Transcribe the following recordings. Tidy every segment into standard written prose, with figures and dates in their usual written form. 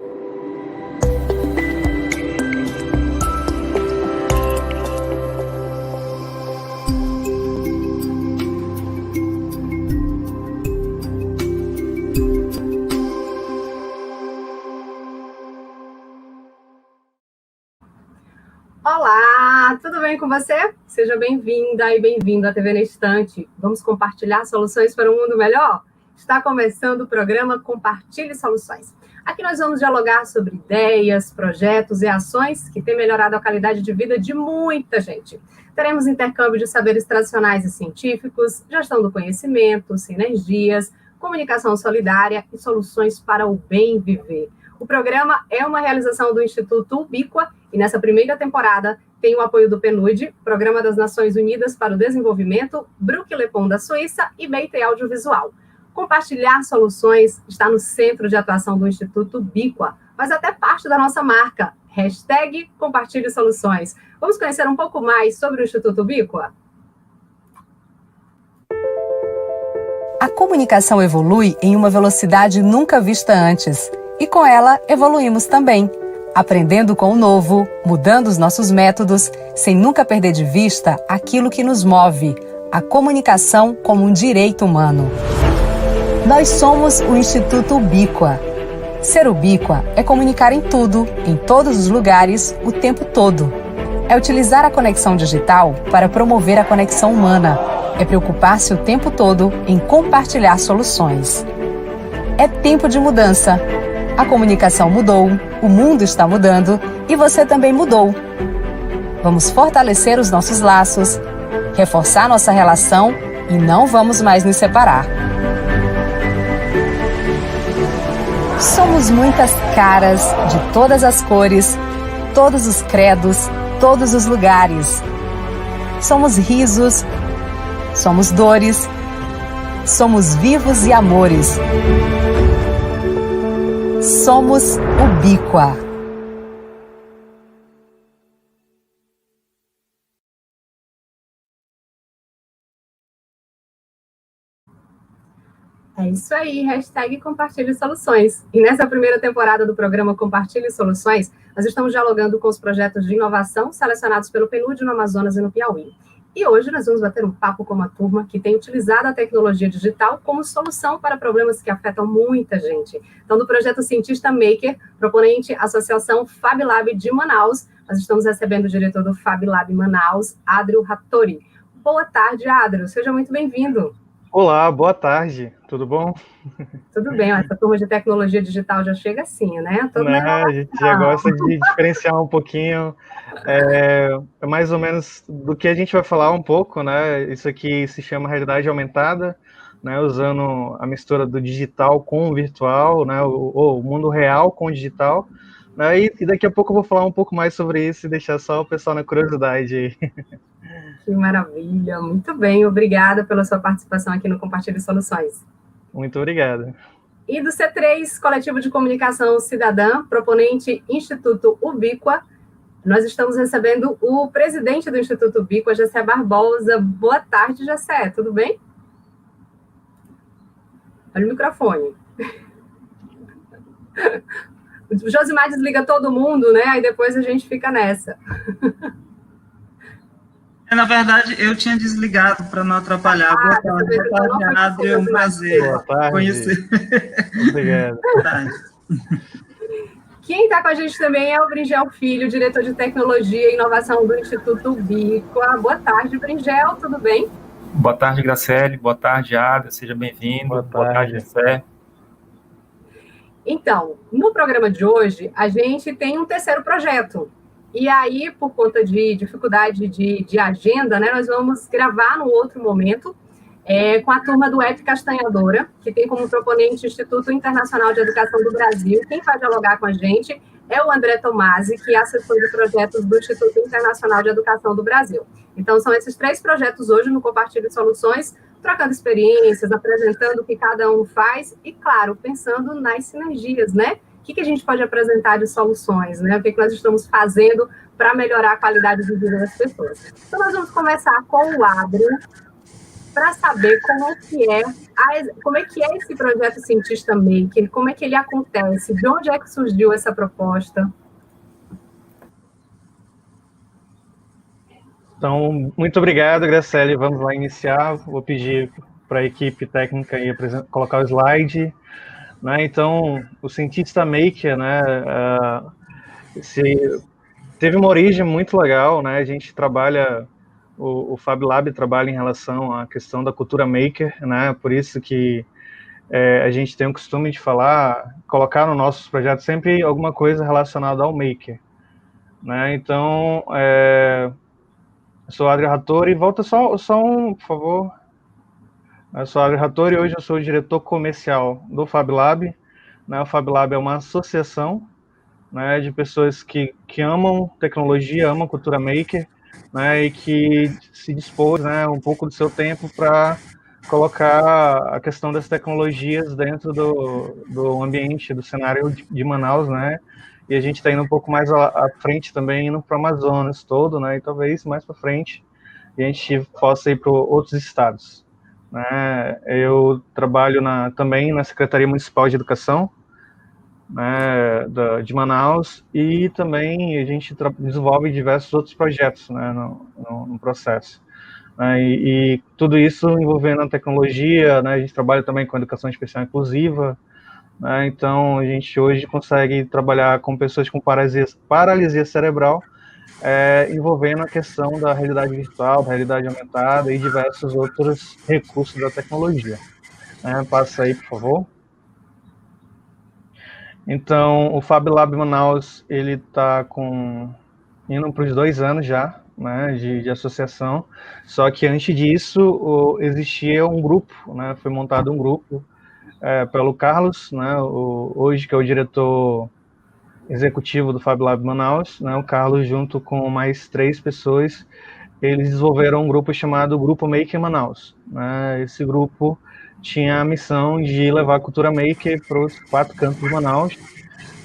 Olá, tudo bem com você? Seja bem-vinda e bem-vindo à TV na Estante. Vamos compartilhar soluções para um mundo melhor? Está começando o programa Compartilhe Soluções. Aqui nós vamos dialogar sobre ideias, projetos e ações que têm melhorado a qualidade de vida de muita gente. Teremos intercâmbio de saberes tradicionais e científicos, gestão do conhecimento, sinergias, comunicação solidária e soluções para o bem viver. O programa é uma realização do Instituto Ubiqua e nessa primeira temporada tem o apoio do PNUD, Programa das Nações Unidas para o Desenvolvimento, Bruck Le Pont da Suíça e BIT Audiovisual. Compartilhar soluções está no centro de atuação do Instituto Ubiqua, mas até parte da nossa marca. #Compartilhe Soluções. Vamos conhecer um pouco mais sobre o Instituto Ubiqua? A comunicação evolui em uma velocidade nunca vista antes. E com ela, evoluímos também, aprendendo com o novo, mudando os nossos métodos, sem nunca perder de vista aquilo que nos move, a comunicação como um direito humano. Nós somos o Instituto Ubiqua. Ser ubíqua é comunicar em tudo, em todos os lugares, o tempo todo. É utilizar a conexão digital para promover a conexão humana. É preocupar-se o tempo todo em compartilhar soluções. É tempo de mudança. A comunicação mudou, o mundo está mudando e você também mudou. Vamos fortalecer os nossos laços, reforçar nossa relação e não vamos mais nos separar. Somos muitas caras de todas as cores, todos os credos, todos os lugares. Somos risos, somos dores, somos vivos e amores. Somos Ubiqua. É isso aí, #Compartilhe Soluções. E nessa primeira temporada do programa Compartilhe Soluções, nós estamos dialogando com os projetos de inovação selecionados pelo PNUD no Amazonas e no Piauí. E hoje nós vamos bater um papo com uma turma que tem utilizado a tecnologia digital como solução para problemas que afetam muita gente. Então, do projeto Cientista Maker, proponente Associação FabLab de Manaus, nós estamos recebendo o diretor do FabLab Manaus, Adrio Hattori. Boa tarde, Adrio. Seja muito bem-vindo. Olá, boa tarde. Tudo bom? Tudo bem, essa turma de tecnologia digital já chega assim, né? A gente já gosta de diferenciar um pouquinho, mais ou menos do que a gente vai falar um pouco, né? Isso aqui se chama realidade aumentada, né? Usando a mistura do digital com o virtual, né? O mundo real com o digital, né? E daqui a pouco eu vou falar um pouco mais sobre isso e deixar só o pessoal na curiosidade aí. Que maravilha, muito bem, obrigada pela sua participação aqui no Compartilhe Soluções. Muito obrigado. E do C3, Coletivo de Comunicação Cidadã, proponente Instituto Ubiqua, nós estamos recebendo o presidente do Instituto Ubiqua, Jessé Barbosa. Boa tarde, Jessé, tudo bem? Olha o microfone. O Josimar desliga todo mundo, né? Aí depois a gente fica nessa. Na verdade, eu tinha desligado para não atrapalhar. Boa tarde, Adri, é um prazer conhecer. Obrigado. Boa tarde. Quem está com a gente também é o Bringel Filho, diretor de Tecnologia e Inovação do Instituto Ubiqua. Boa tarde, Bringel, tudo bem? Boa tarde, Graciele. Boa tarde, Adri. Seja bem-vindo. Boa tarde, Jessé. Então, no programa de hoje, a gente tem um terceiro projeto. E aí, por conta de dificuldade de agenda, né, nós vamos gravar no outro momento com a turma do App Castanhadora, que tem como proponente o Instituto Internacional de Educação do Brasil. Quem vai dialogar com a gente é o André Tomasi, que é assessor de projetos do Instituto Internacional de Educação do Brasil. Então, são esses 3 projetos hoje no Compartilhe Soluções, trocando experiências, apresentando o que cada um faz e, claro, pensando nas sinergias, né? O que a gente pode apresentar de soluções, né? O que nós estamos fazendo para melhorar a qualidade de vida das pessoas. Então, nós vamos começar com o Adrio, para saber como é que é esse projeto Cientista Maker, como é que ele acontece, de onde é que surgiu essa proposta? Então, muito obrigado, Graciele. Vamos lá iniciar. Vou pedir para a equipe técnica aí colocar o slide. Né? Então, o Cientista Maker, né, teve uma origem muito legal, né? A gente trabalha, o Fab Lab trabalha em relação à questão da cultura maker, né? Por isso que a gente tem o costume de colocar no nossos projetos sempre alguma coisa relacionada ao maker, né? Então, eu sou Adriano Rattori, volta só por favor. Eu sou Adriano Rattori e hoje eu sou o diretor comercial do Fab Lab. Né? O Fab Lab é uma associação, né, de pessoas que amam tecnologia, amam cultura maker, né, e que se dispôs, né, um pouco do seu tempo para colocar a questão das tecnologias dentro do ambiente, do cenário de Manaus, né, e a gente está indo um pouco mais à frente também, indo para o Amazonas todo, né, e talvez mais para frente a gente possa ir para outros estados. Né. Eu trabalho também na Secretaria Municipal de Educação, né, de Manaus, e também a gente desenvolve diversos outros projetos, né, no processo. E tudo isso envolvendo a tecnologia, né, a gente trabalha também com educação especial inclusiva, né, então a gente hoje consegue trabalhar com pessoas com paralisia cerebral, envolvendo a questão da realidade virtual, da realidade aumentada e diversos outros recursos da tecnologia. Passa aí, por favor. Então, o Fab Lab Manaus, ele está indo para os 2 anos já, né, de associação, só que antes disso existia um grupo, né, foi montado um grupo pelo Carlos, né, hoje que é o diretor executivo do Fab Lab Manaus, né, o Carlos junto com mais 3 pessoas, eles desenvolveram um grupo chamado Grupo Maker Manaus. Né, esse grupo tinha a missão de levar a cultura maker para os 4 cantos de Manaus,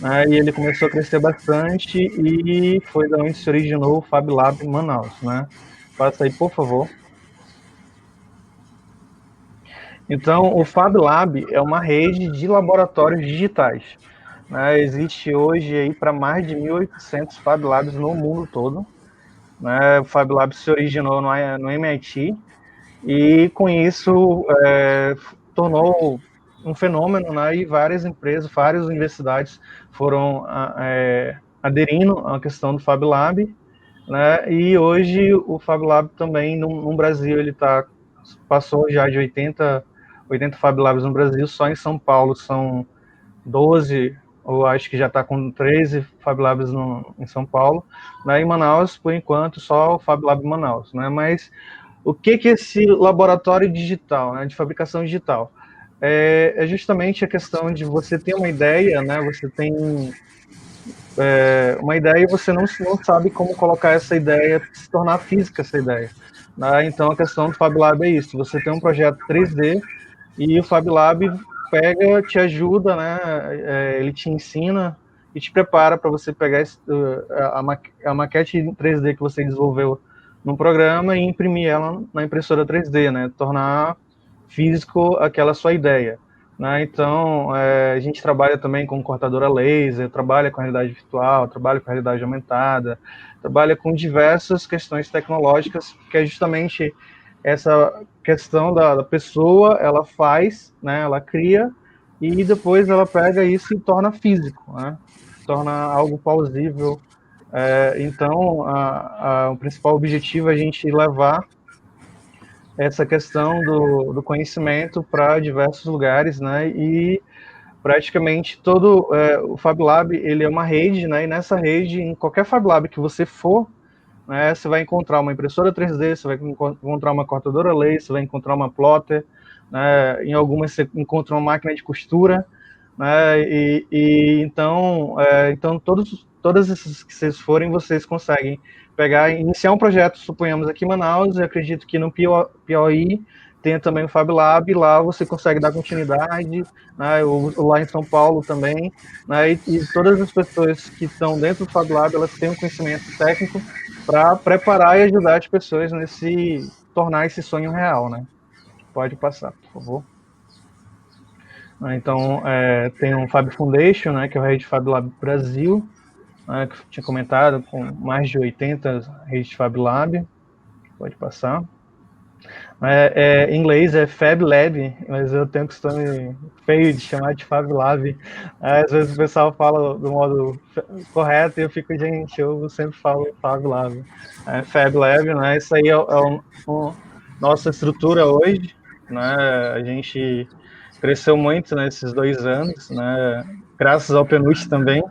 né, e ele começou a crescer bastante e foi da onde se originou o Fab Lab Manaus. Né. Passa aí, por favor. Então, o Fab Lab é uma rede de laboratórios digitais. Né, existe hoje aí para mais de 1.800 Fab Labs no mundo todo. Né, o Fab Lab se originou no MIT, e com isso tornou um fenômeno, né, e várias empresas, várias universidades foram aderindo à questão do Fab Lab, né, e hoje o Fab Lab também no Brasil ele passou já de 80 Fab Labs no Brasil, só em São Paulo são 12, ou acho que já está com 13 Fab Labs em São Paulo, né, em Manaus, por enquanto, só o Fab Lab Manaus, né, mas o que é esse laboratório digital, né, de fabricação digital? É justamente a questão de você ter uma ideia, né, você tem uma ideia e você não sabe como colocar essa ideia, se tornar física essa ideia. Né? Então, a questão do Fab Lab é isso, você tem um projeto 3D e o Fab Lab te ajuda, né, ele te ensina e te prepara para você pegar a maquete 3D que você desenvolveu num programa e imprimir ela na impressora 3D, né, tornar físico aquela sua ideia. Né? Então, a gente trabalha também com cortadora laser, trabalha com realidade virtual, trabalha com realidade aumentada, trabalha com diversas questões tecnológicas, que é justamente essa questão da pessoa, ela faz, né, ela cria, e depois ela pega isso e torna físico, né? Torna algo plausível. Então, o principal objetivo é a gente levar essa questão do conhecimento para diversos lugares, né, e praticamente todo o Fab Lab, ele é uma rede, né, e nessa rede, em qualquer Fab Lab que você for, né, você vai encontrar uma impressora 3D, você vai encontrar uma cortadora laser, você vai encontrar uma plotter, né, em algumas você encontra uma máquina de costura, né, então todas essas que vocês forem, vocês conseguem pegar e iniciar um projeto, suponhamos aqui em Manaus, eu acredito que no Piauí tenha também o Fab Lab, lá você consegue dar continuidade, né, ou lá em São Paulo também, né, e todas as pessoas que estão dentro do Fab Lab, elas têm um conhecimento técnico para preparar e ajudar as pessoas tornar esse sonho real, né. Pode passar, por favor. Então, tem um Fab Foundation, né, que é o Rede Fab Lab Brasil, né, que eu tinha comentado, com mais de 80 redes Fab Lab. Pode passar. Em inglês é Fab Lab, mas eu tenho costume feio de chamar de Fab Lab. Às vezes o pessoal fala do modo correto e eu fico, gente, eu sempre falo Fab Lab. Fab Lab, né? Isso aí é nossa estrutura hoje, né? A gente cresceu muito nesses 2 anos, né? Graças ao Penut também.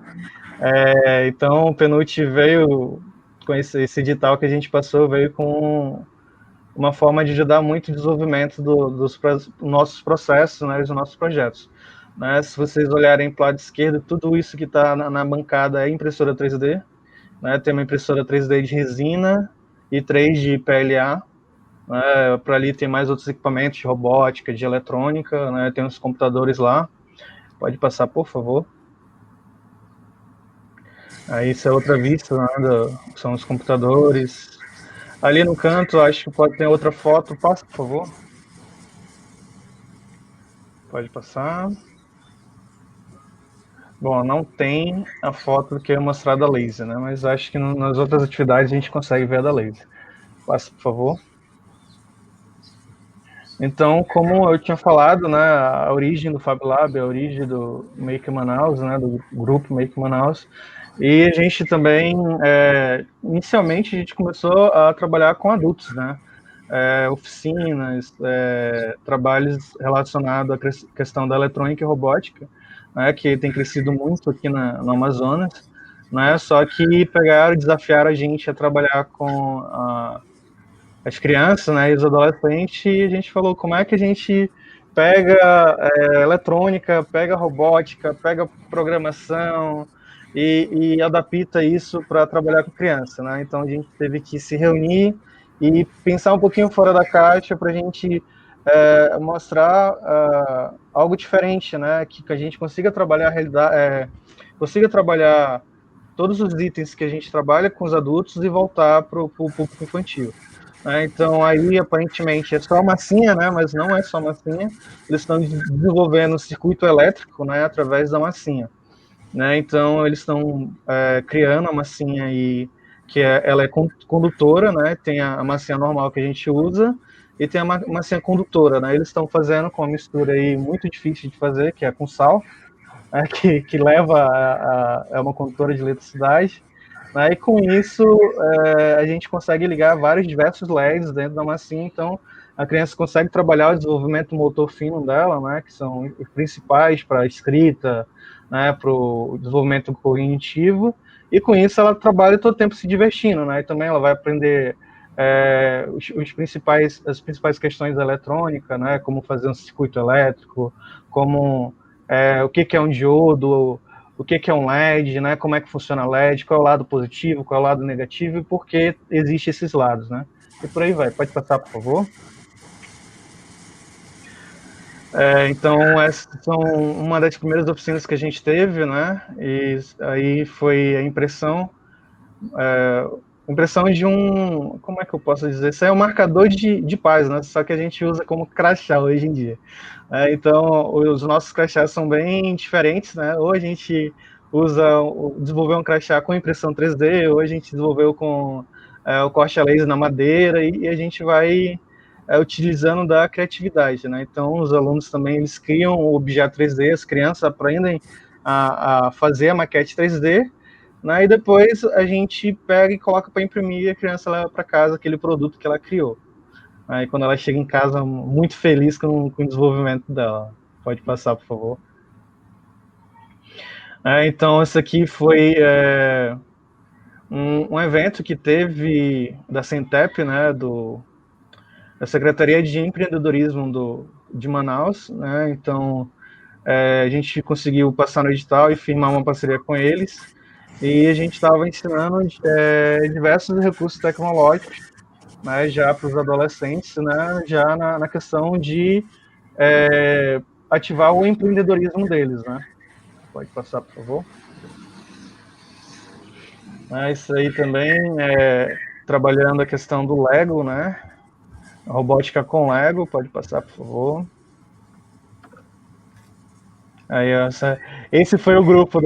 Então o Penut veio com esse edital que a gente passou, veio com uma forma de ajudar muito o desenvolvimento dos nossos processos, né, dos nossos projetos. Né? Se vocês olharem para o lado esquerdo, tudo isso que está na bancada é impressora 3D. Né? Tem uma impressora 3D de resina e 3 de PLA. Né? Para ali tem mais outros equipamentos de robótica, de eletrônica, né? Tem uns computadores lá. Pode passar, por favor. Aí isso é outra vista, né? São os computadores. Ali no canto, acho que pode ter outra foto. Passa, por favor. Pode passar. Bom, não tem a foto que é mostrada a laser, né? Mas acho que nas outras atividades a gente consegue ver a da laser. Passa, por favor. Então, como eu tinha falado, né, a origem do Fab Lab, a origem do Make Manaus, né, do grupo Make Manaus, e a gente também, inicialmente, a gente começou a trabalhar com adultos, né, oficinas, trabalhos relacionados à questão da eletrônica e robótica, né, que tem crescido muito aqui no Amazonas, né, só que pegaram e desafiaram a gente a trabalhar com as crianças, né, e os adolescentes, e a gente falou como é que a gente pega eletrônica, pega robótica, pega programação e adapta isso para trabalhar com criança, né? Então a gente teve que se reunir e pensar um pouquinho fora da caixa para a gente mostrar algo diferente, né? Que a gente consiga trabalhar a realidade, consiga trabalhar todos os itens que a gente trabalha com os adultos e voltar para o público infantil. Então, aí, aparentemente, é só massinha, né? Mas não é só massinha. Eles estão desenvolvendo o circuito elétrico, né? Através da massinha. Né? Então, eles estão criando a massinha ela é condutora, né? Tem a massinha normal que a gente usa e tem a massinha condutora, né? Eles estão fazendo com uma mistura aí muito difícil de fazer, que é com sal, né? que leva é uma condutora de eletricidade. E com isso, a gente consegue ligar vários diversos LEDs dentro da massinha, então a criança consegue trabalhar o desenvolvimento motor fino dela, né, que são os principais para a escrita, né, para o desenvolvimento cognitivo, e com isso ela trabalha todo o tempo se divertindo, né, e também ela vai aprender as principais questões da eletrônica, né, como fazer um circuito elétrico, como o que é um diodo, o que é um LED, né? Como é que funciona o LED, qual é o lado positivo, qual é o lado negativo e por que existem esses lados, né? E por aí vai. Pode passar, por favor. Então, essas são uma das primeiras oficinas que a gente teve, né? E aí foi a impressão de como é que eu posso dizer? Isso é um marcador de paz, né? Só que a gente usa como crachá hoje em dia. Então, os nossos crachás são bem diferentes, né? Ou a gente desenvolveu um crachá com impressão 3D, ou a gente desenvolveu com o corte a laser na madeira, e a gente vai utilizando da criatividade, né? Então, os alunos também, eles criam o objeto 3D, as crianças aprendem a fazer a maquete 3D, né? E depois a gente pega e coloca para imprimir e a criança leva para casa aquele produto que ela criou. Aí quando ela chega em casa, muito feliz com o desenvolvimento dela. Pode passar, por favor. Então, esse aqui foi um evento que teve da Centep, né, da Secretaria de Empreendedorismo de Manaus, né? Então, a gente conseguiu passar no edital e firmar uma parceria com eles, e a gente estava ensinando diversos recursos tecnológicos, né, já para os adolescentes, né, já na questão de ativar o empreendedorismo deles, né? Pode passar, por favor. Isso aí também trabalhando a questão do Lego, né? Robótica com Lego, pode passar, por favor. Aí, esse foi o grupo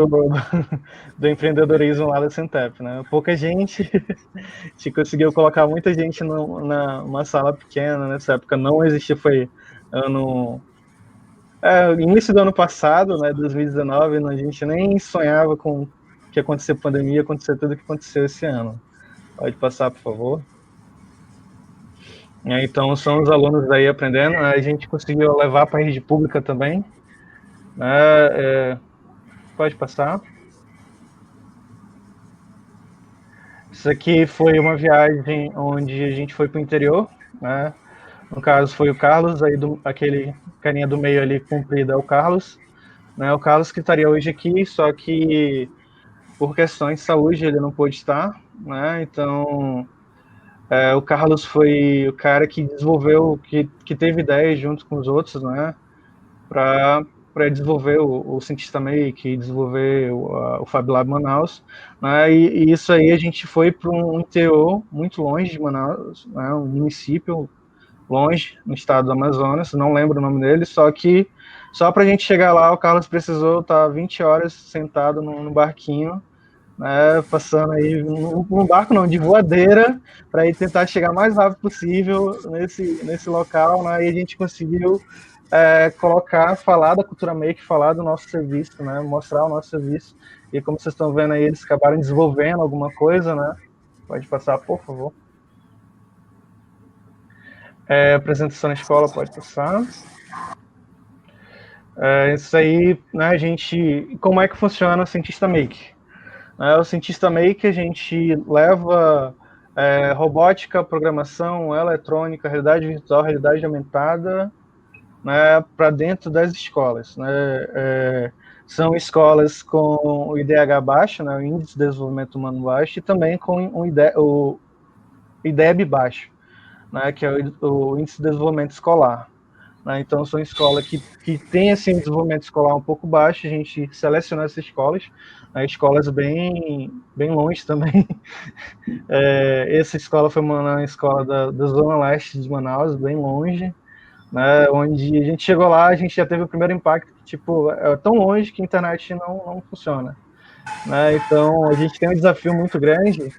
do empreendedorismo lá da Centep, né? Pouca gente, a gente conseguiu colocar muita gente numa sala pequena, nessa época não existia, foi início do ano passado, né, 2019, a gente nem sonhava com que ia acontecer pandemia, acontecer tudo o que aconteceu esse ano. Pode passar, por favor. Então, são os alunos aí aprendendo, né? A gente conseguiu levar para a rede pública também, né? Pode passar. Isso aqui foi uma viagem onde a gente foi para o interior, né? No caso, foi o Carlos, aí aquele carinha do meio ali comprido é o Carlos, né? O Carlos que estaria hoje aqui, só que por questões de saúde ele não pôde estar, né? Então, o Carlos foi o cara que desenvolveu, que teve ideias junto com os outros, né? Para desenvolver o Cientista Make, desenvolver o Fab Lab Manaus, né? E isso aí a gente foi para um interior muito longe de Manaus, né? Um município longe, no estado do Amazonas, não lembro o nome dele, só que só para a gente chegar lá, o Carlos precisou estar 20 horas sentado no barquinho, né, passando aí, num barco não, de voadeira, para ir tentar chegar mais rápido possível nesse local, né, e a gente conseguiu falar da Cultura Make, falar do nosso serviço, né, mostrar o nosso serviço, e como vocês estão vendo aí, eles acabaram desenvolvendo alguma coisa, né, pode passar, por favor. Apresentação na escola, pode passar. Isso aí, né, como é que funciona o Cientista Make? O Cientista Make, a gente leva robótica, programação, eletrônica, realidade virtual, realidade aumentada, né, para dentro das escolas, né? São escolas com o IDH baixo, né, o Índice de Desenvolvimento Humano baixo, e também com o IDEB baixo, né, que é o Índice de Desenvolvimento Escolar. Né? Então, são escolas que têm assim, um desenvolvimento escolar um pouco baixo, a gente seleciona essas escolas, né, escolas bem longe também. Essa escola foi uma escola da Zona Leste de Manaus, bem longe, né, onde a gente chegou lá, a gente já teve o primeiro impacto, tipo, é tão longe que a internet não funciona. Né? Então, a gente tem um desafio muito grande,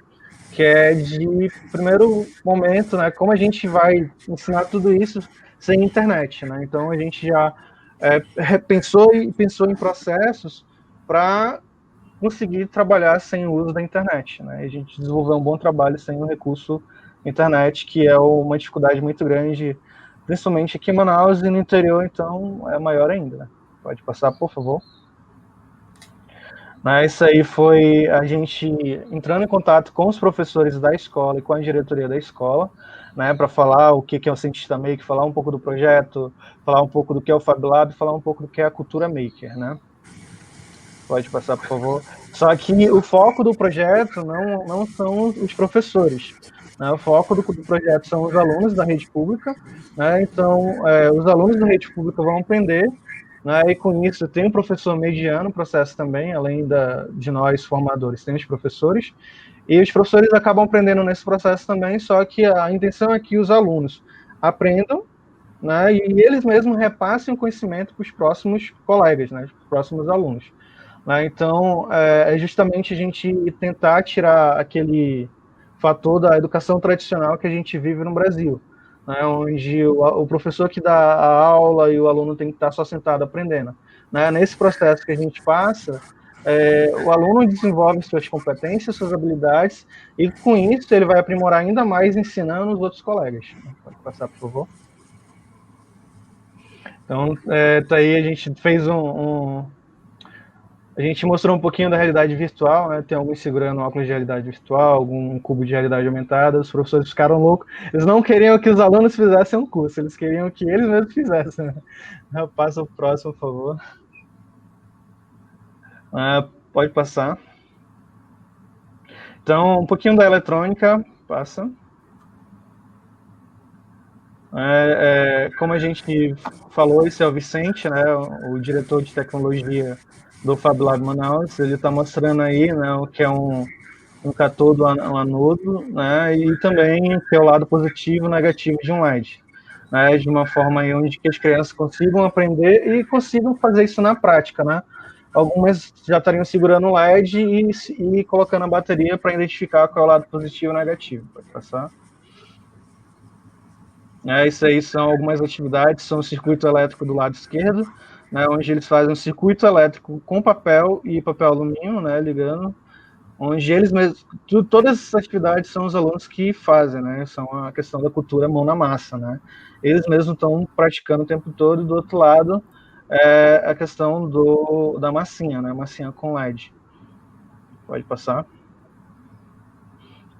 que é de, primeiro momento, né, como a gente vai ensinar tudo isso sem internet, né? Então a gente já pensou em processos para conseguir trabalhar sem o uso da internet, né? A gente desenvolveu um bom trabalho sem o recurso internet, que é uma dificuldade muito grande, principalmente aqui em Manaus e no interior, então é maior ainda. Né? Pode passar, por favor. Isso aí foi a gente entrando em contato com os professores da escola e com a diretoria da escola, né, para falar o que é o Cientista Maker, falar um pouco do projeto, falar um pouco do que é o Fab Lab, falar um pouco do que é a Cultura Maker, né? Pode passar, por favor. Só que o foco do projeto não são os professores, né? O foco do projeto são os alunos da rede pública, né? Então, os alunos da rede pública vão aprender, né? E com isso tem um professor mediano no processo também, além de nós formadores, tem os professores, e os professores acabam aprendendo nesse processo também, só que a intenção é que os alunos aprendam, né, e eles mesmos repassem o conhecimento para os próximos colegas, né, os próximos alunos. Né? Então, é justamente a gente tentar tirar aquele fator da educação tradicional que a gente vive no Brasil, né, onde o professor que dá a aula e o aluno tem que estar só sentado aprendendo. Né? Nesse processo que a gente passa, o aluno desenvolve suas competências, suas habilidades, e com isso ele vai aprimorar ainda mais ensinando os outros colegas. Pode passar, por favor. Então, tá aí, a gente fez a gente mostrou um pouquinho da realidade virtual, né? Tem alguns segurando óculos de realidade virtual, algum cubo de realidade aumentada. Os professores ficaram loucos. Eles não queriam que os alunos fizessem um curso, eles queriam que eles mesmos fizessem. Né? Passa o próximo, por favor. Pode passar. Então, um pouquinho da eletrônica. Passa. Como a gente falou, esse é o Vicente, né? O diretor de tecnologia do Fab Lab Manaus. Ele está mostrando aí, né, o que é um cátodo, um anodo, né, e também ter o lado positivo e negativo de um LED, né, de uma forma onde que as crianças consigam aprender e consigam fazer isso na prática, né. Algumas já estariam segurando o LED e colocando a bateria para identificar qual é o lado positivo e negativo. Pode passar. Isso aí são algumas atividades, são o circuito elétrico do lado esquerdo, né, onde eles fazem um circuito elétrico com papel e papel alumínio, né, ligando, onde eles mesmos, todas essas atividades são os alunos que fazem, né, são a questão da cultura mão na massa, né, eles mesmos estão praticando o tempo todo, e do outro lado, a questão da massinha, né, massinha com LED. Pode passar.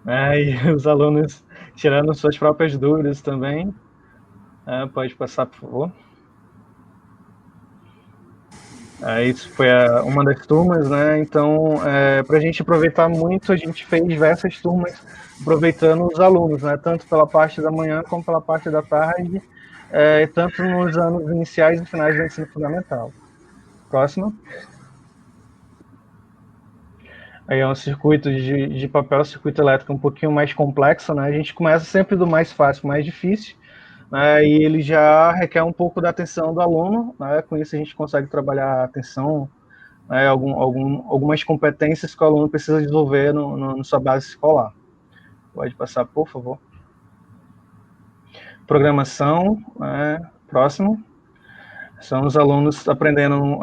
E os alunos tirando suas próprias dúvidas também. Pode passar, por favor. Isso foi uma das turmas, né? Então, para a gente aproveitar muito, a gente fez diversas turmas aproveitando os alunos, né? Tanto pela parte da manhã como pela parte da tarde, tanto nos anos iniciais e finais do ensino fundamental. Próximo. Aí é um circuito de papel, circuito elétrico um pouquinho mais complexo, né? A gente começa sempre do mais fácil, mais difícil, né? E ele já requer um pouco da atenção do aluno, né? Com isso a gente consegue trabalhar a atenção, né? Algumas competências que o aluno precisa desenvolver na sua base escolar. Pode passar, por favor. Programação, né? Próximo. São os alunos aprendendo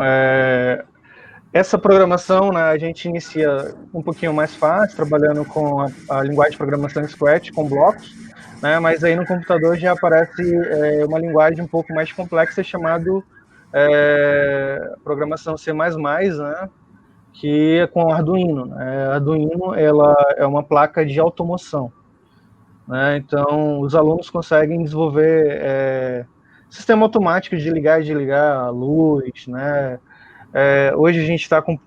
essa programação, né, a gente inicia um pouquinho mais fácil, trabalhando com a linguagem de programação Scratch, com blocos, né, mas aí no computador já aparece uma linguagem um pouco mais complexa, chamada programação C++, né, que é com Arduino. Arduino, ela é uma placa de automoção, né, então os alunos conseguem desenvolver sistema automático de ligar e desligar a luz, né. Hoje a gente está com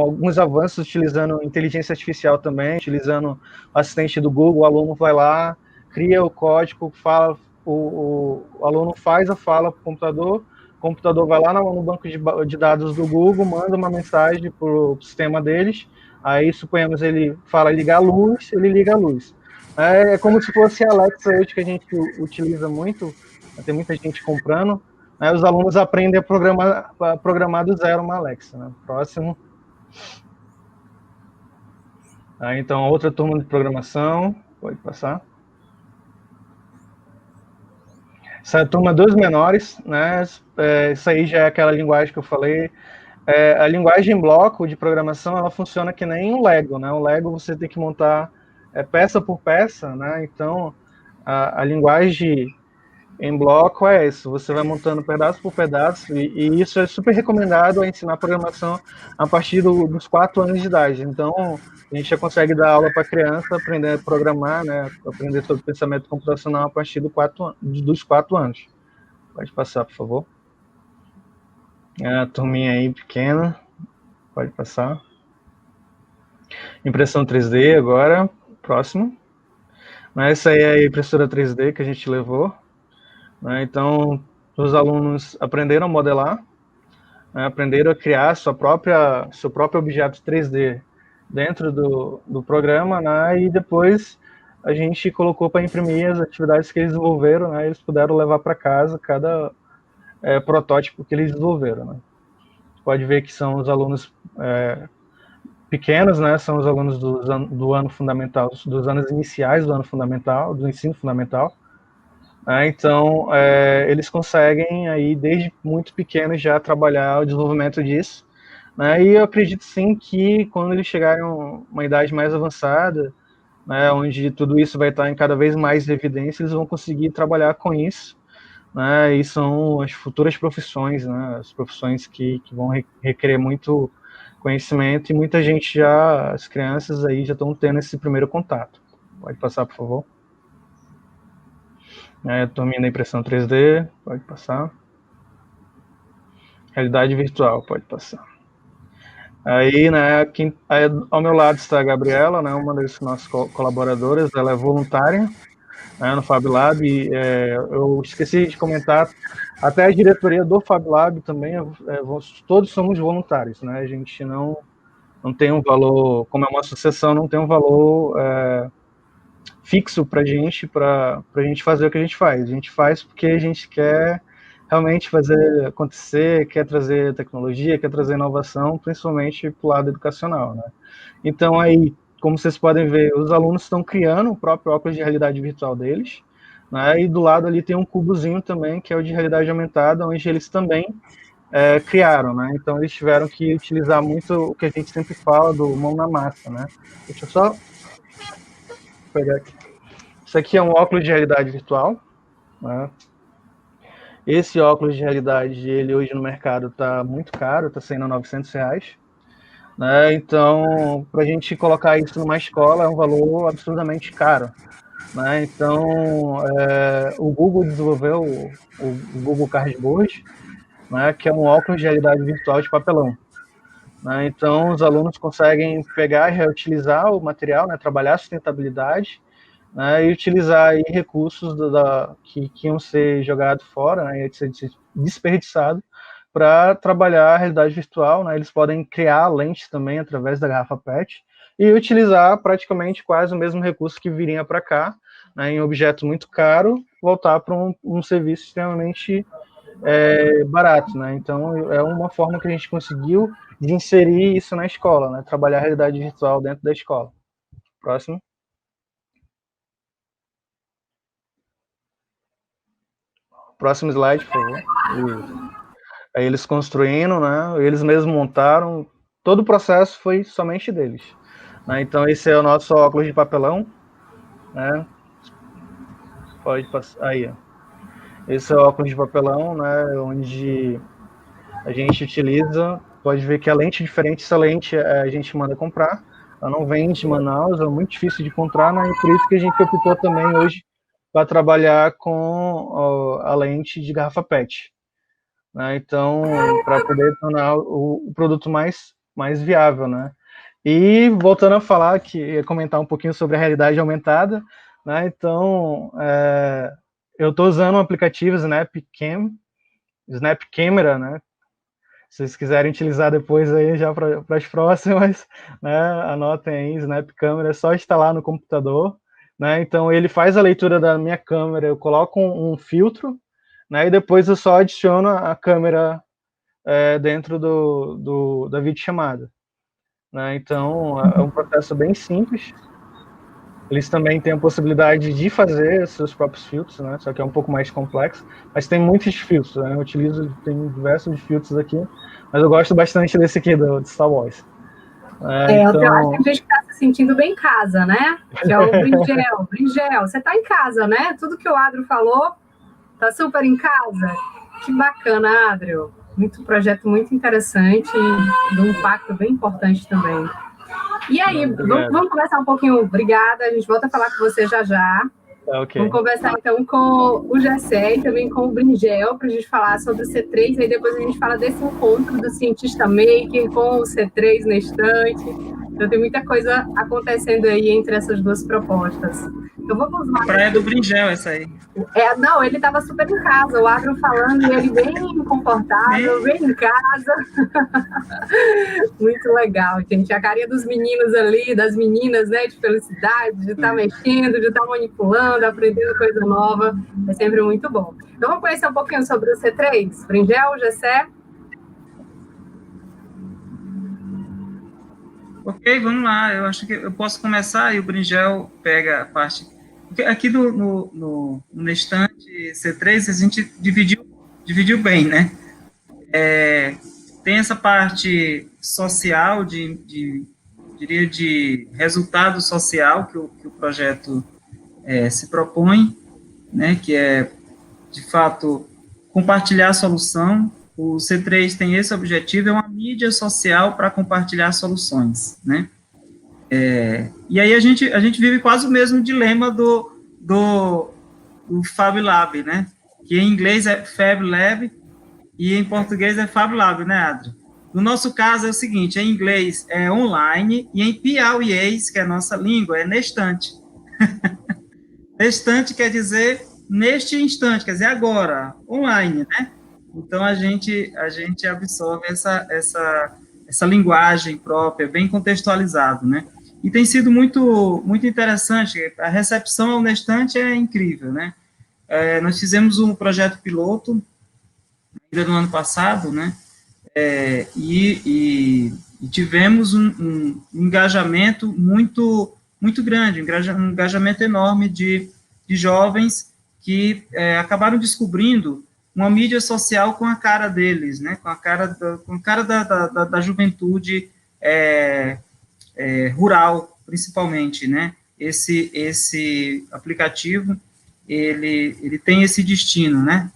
alguns avanços utilizando inteligência artificial também, utilizando o assistente do Google. O aluno vai lá, cria o código, fala, o aluno faz a fala para o computador vai lá no banco de dados do Google, manda uma mensagem para o sistema deles, aí suponhamos ele fala ligar a luz, ele liga a luz. É como se fosse a Alexa hoje, que a gente utiliza muito, tem muita gente comprando. Os alunos aprendem a programar do zero uma Alexa, né? Próximo. Então, outra turma de programação. Pode passar. Essa é a turma dos menores, né? Isso aí já é aquela linguagem que eu falei. A linguagem em bloco de programação, ela funciona que nem um Lego, né? O Lego você tem que montar peça por peça, né? Então, a linguagem em bloco é isso, você vai montando pedaço por pedaço, e isso é super recomendado a ensinar programação a partir dos 4 anos de idade. Então, a gente já consegue dar aula para criança, aprender a programar, né, aprender sobre pensamento computacional a partir dos 4 anos. Pode passar, por favor. A turminha aí pequena, pode passar. Impressão 3D agora, próximo. Essa aí é a impressora 3D que a gente levou. Então, os alunos aprenderam a modelar, aprenderam a criar seu próprio objeto 3D dentro do programa, né, e depois a gente colocou para imprimir as atividades que eles desenvolveram, né, eles puderam levar para casa cada protótipo que eles desenvolveram. Né. Pode ver que são os alunos pequenos, né, são os alunos do ano fundamental, dos anos iniciais do ano fundamental, do ensino fundamental. Então, eles conseguem, aí, desde muito pequenos, já trabalhar o desenvolvimento disso. Né? E eu acredito, sim, que quando eles chegarem a uma idade mais avançada, né, onde tudo isso vai estar em cada vez mais evidência, eles vão conseguir trabalhar com isso. Né? E são as futuras profissões, né? As profissões que vão requerer muito conhecimento, e muita gente já, as crianças aí já estão tendo esse primeiro contato. Pode passar, por favor. Turminha da impressão 3D, pode passar. Realidade virtual, pode passar. Aí, né, ao meu lado está a Gabriela, né, uma das nossas colaboradoras, ela é voluntária, né, no Fab Lab, e eu esqueci de comentar, até a diretoria do Fab Lab também, todos somos voluntários, né, a gente não não tem um valor, como é uma sucessão, não tem um valor fixo para a gente fazer o que a gente faz. A gente faz porque a gente quer realmente fazer acontecer, quer trazer tecnologia, quer trazer inovação, principalmente para o lado educacional, né? Então, aí, como vocês podem ver, os alunos estão criando o próprio óculos de realidade virtual deles, né? E do lado ali tem um cubozinho também, que é o de realidade aumentada, onde eles também criaram, né? Então, eles tiveram que utilizar muito o que a gente sempre fala do mão na massa, né? Deixa eu só pegar aqui. Isso aqui é um óculos de realidade virtual, né? Esse óculos de realidade, ele hoje no mercado está muito caro, está saindo R$900, né? Então, para a gente colocar isso numa escola é um valor absurdamente caro, né? Então, o Google desenvolveu o Google Cardboard, né? Que é um óculos de realidade virtual de papelão, né? Então, os alunos conseguem pegar e reutilizar o material, né? Trabalhar a sustentabilidade, né, e utilizar aí recursos que iam ser jogados fora, né, ia ser desperdiçado, para trabalhar a realidade virtual, né? Eles podem criar lentes também através da garrafa PET e utilizar praticamente quase o mesmo recurso que viria para cá, né, em um objeto muito caro, voltar para um serviço extremamente barato, né? Então, é uma forma que a gente conseguiu de inserir isso na escola, né? Trabalhar a realidade virtual dentro da escola. Próximo. Próximo slide, por favor. Isso. Aí eles construindo, né? Eles mesmos montaram. Todo o processo foi somente deles, né? Então esse é o nosso óculos de papelão, né? Pode passar aí. Ó. Esse é o óculos de papelão, né? Onde a gente utiliza. Pode ver que a lente é diferente. Essa lente a gente manda comprar. Ela não vem de Manaus, é muito difícil de encontrar, né? E por isso que a gente optou também hoje para trabalhar com a lente de garrafa PET. Né? Então, para poder tornar o produto mais viável, né? E voltando a falar, comentar um pouquinho sobre a realidade aumentada, né? Então, eu estou usando o aplicativo Snap Camera, né? Se vocês quiserem utilizar depois aí já para as próximas, né? Anotem aí, Snap Camera, é só instalar no computador, né? Então ele faz a leitura da minha câmera, eu coloco um filtro, né? E depois eu só adiciono a câmera dentro da videochamada, né? Então é um processo bem simples. Eles também têm a possibilidade de fazer seus próprios filtros, né? Só que é um pouco mais complexo, mas tem muitos filtros, né? Tem diversos filtros aqui, mas eu gosto bastante desse aqui, do Star Wars. Então... Eu acho que a gente está se sentindo bem em casa, né? Que é o Bringel. Bringel, você está em casa, né? Tudo que o Adro falou, está super em casa. Que bacana, Adro. Projeto muito interessante e de um impacto bem importante também. E aí, vamos conversar um pouquinho. Obrigada, a gente volta a falar com você já. Okay. Vamos conversar então com o Gessé e também com o Bringel para a gente falar sobre o C3, aí depois a gente fala desse encontro do cientista maker com o C3 na estante. Então tem muita coisa acontecendo aí entre essas duas propostas. Então vamos lá. Praia do Bringel, essa aí. Não, ele estava super em casa, o Agro falando, e ele bem confortável, bem em casa. Muito legal, gente. A carinha dos meninos ali, das meninas, né, de felicidade, de estar mexendo, de estar manipulando, aprendendo coisa nova. É sempre muito bom. Então vamos conhecer um pouquinho sobre o C3. Bringel, Gessé. Ok, vamos lá. Eu acho que eu posso começar e o Bringel pega a parte. Aqui no estante C3 a gente dividiu bem, né? Tem essa parte social, diria de resultado social que o projeto se propõe, né? Que é, de fato, compartilhar a solução. O C3 tem esse objetivo, é uma mídia social para compartilhar soluções, né? E aí a gente vive quase o mesmo dilema do Fab Lab, né? Que em inglês é Fab Lab e em português é Fab Lab, né, Adri? No nosso caso é o seguinte, em inglês é online e em piauiês, que é a nossa língua, é nestante. Nestante quer dizer neste instante, quer dizer agora, online, né? Então a gente absorve essa linguagem própria, bem contextualizado, né? E tem sido muito, muito interessante, a recepção ao Nestante é incrível, né? Nós fizemos um projeto piloto, ainda no ano passado, né? E tivemos um engajamento muito, muito grande, um engajamento enorme de jovens que acabaram descobrindo uma mídia social com a cara deles, né? Com a cara da juventude rural, principalmente, né? Esse aplicativo, ele tem esse destino, né?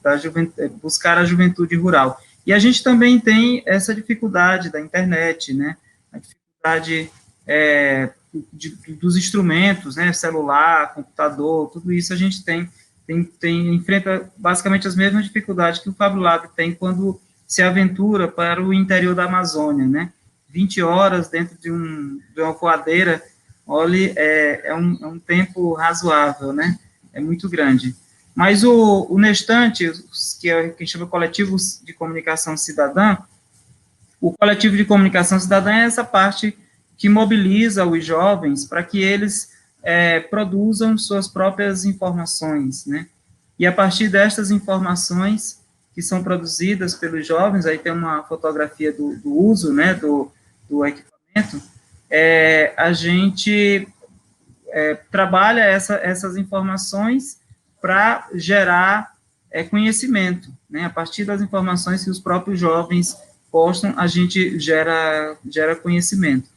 Buscar a juventude rural. E a gente também tem essa dificuldade da internet, né? A dificuldade dos instrumentos, né? Celular, computador, tudo isso a gente enfrenta basicamente as mesmas dificuldades que o Fab Lab tem quando se aventura para o interior da Amazônia, né? 20 horas dentro de uma voadeira, olha, é um tempo razoável, né? É muito grande. Mas o Nestante, que a gente chama Coletivo de Comunicação Cidadã, o Coletivo de Comunicação Cidadã é essa parte que mobiliza os jovens para que eles produzam suas próprias informações, né? E a partir destas informações que são produzidas pelos jovens, aí tem uma fotografia do uso, né, do equipamento, a gente trabalha essas informações para gerar conhecimento, né? A partir das informações que os próprios jovens postam, a gente gera conhecimento.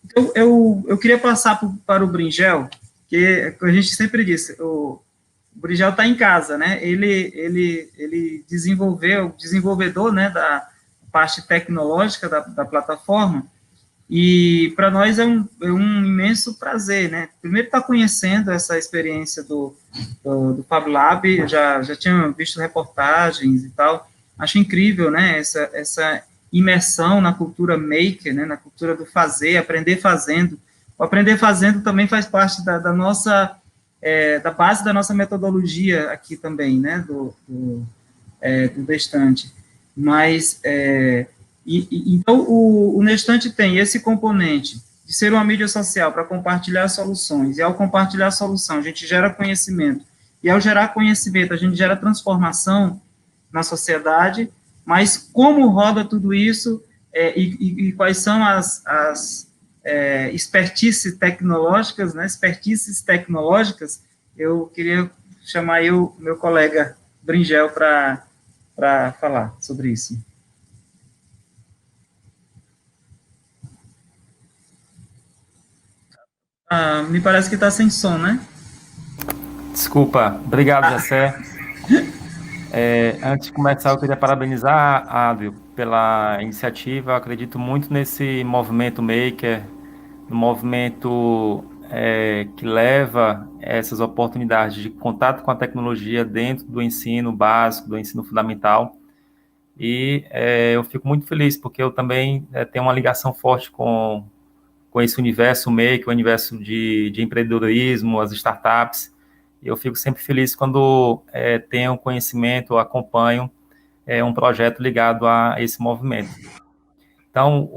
Então, eu queria passar para o Bringel, que a gente sempre disse, o Bringel está em casa, né? Ele desenvolvedor, né, da parte tecnológica da plataforma, e para nós é um imenso prazer, né? Primeiro estar conhecendo essa experiência do Fab Lab, já tinha visto reportagens e tal, acho incrível, né? Essa imersão na cultura maker, né? Na cultura do fazer, aprender fazendo. O aprender fazendo também faz parte da nossa, da base da nossa metodologia aqui também, né? Do Nestante. Mas então, o Nestante tem esse componente de ser uma mídia social para compartilhar soluções, e ao compartilhar a solução, a gente gera conhecimento, e ao gerar conhecimento, a gente gera transformação na sociedade, mas como roda tudo isso, e quais são as expertices tecnológicas, né, eu queria chamar o meu colega Bringel para falar sobre isso. Me parece que está sem som, né? Desculpa. Obrigado, Jessé. Antes de começar, eu queria parabenizar a Adrio pela iniciativa. Eu acredito muito nesse movimento maker, no movimento que leva essas oportunidades de contato com a tecnologia dentro do ensino básico, do ensino fundamental. E eu fico muito feliz, porque eu também tenho uma ligação forte com esse universo maker, o universo de empreendedorismo, as startups. Eu fico sempre feliz quando tenho conhecimento, acompanho um projeto ligado a esse movimento. Então,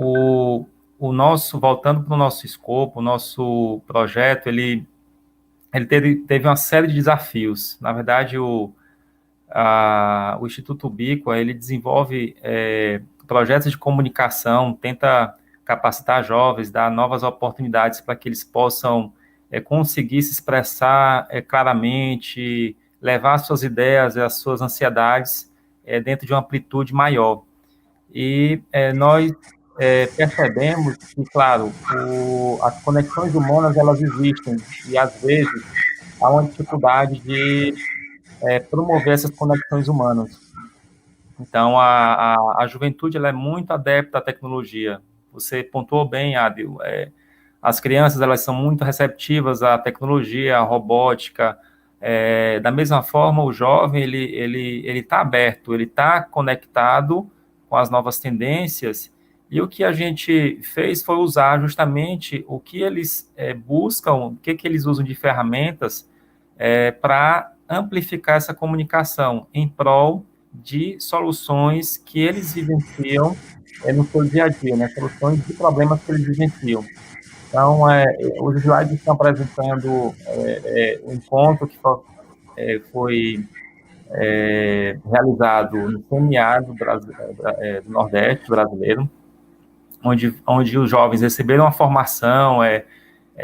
voltando para o nosso escopo, o nosso projeto, ele teve uma série de desafios. Na verdade, o Instituto Ubiqua, ele desenvolve projetos de comunicação, tenta capacitar jovens, dar novas oportunidades para que eles possam conseguir se expressar claramente, levar suas ideias e as suas ansiedades dentro de uma amplitude maior. E nós percebemos que, claro, as conexões humanas, elas existem, e às vezes há uma dificuldade de promover essas conexões humanas. Então, a juventude ela é muito adepta à tecnologia. Você pontuou bem, Adil, as crianças elas são muito receptivas à tecnologia, à robótica. Da mesma forma, o jovem ele está aberto, ele está conectado com as novas tendências, e o que a gente fez foi usar justamente o que eles buscam, o que eles usam de ferramentas para amplificar essa comunicação em prol de soluções que eles vivenciam no seu dia a dia, né? Soluções de problemas que eles vivenciam. Então, os slides estão apresentando o encontro que foi realizado no CMA do Nordeste brasileiro, onde os jovens receberam uma formação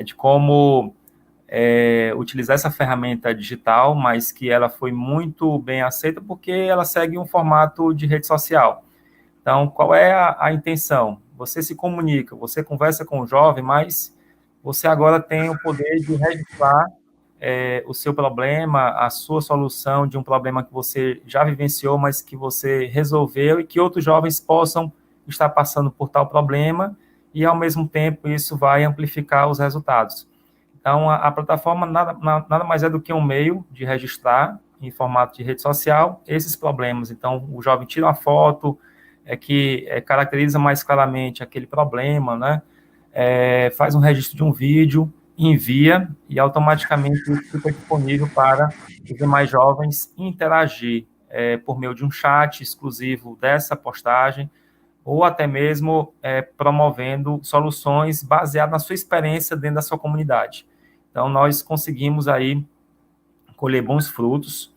de como utilizar essa ferramenta digital, mas que ela foi muito bem aceita porque ela segue um formato de rede social. Então, qual é a intenção? Você se comunica, você conversa com o jovem, mas você agora tem o poder de registrar o seu problema, a sua solução de um problema que você já vivenciou, mas que você resolveu e que outros jovens possam estar passando por tal problema e, ao mesmo tempo, isso vai amplificar os resultados. Então, a plataforma nada mais é do que um meio de registrar, em formato de rede social, esses problemas. Então, o jovem tira uma foto que caracteriza mais claramente aquele problema, né? Faz um registro de um vídeo, envia e automaticamente isso fica disponível para os demais jovens interagir por meio de um chat exclusivo dessa postagem ou até mesmo promovendo soluções baseadas na sua experiência dentro da sua comunidade. Então, nós conseguimos aí colher bons frutos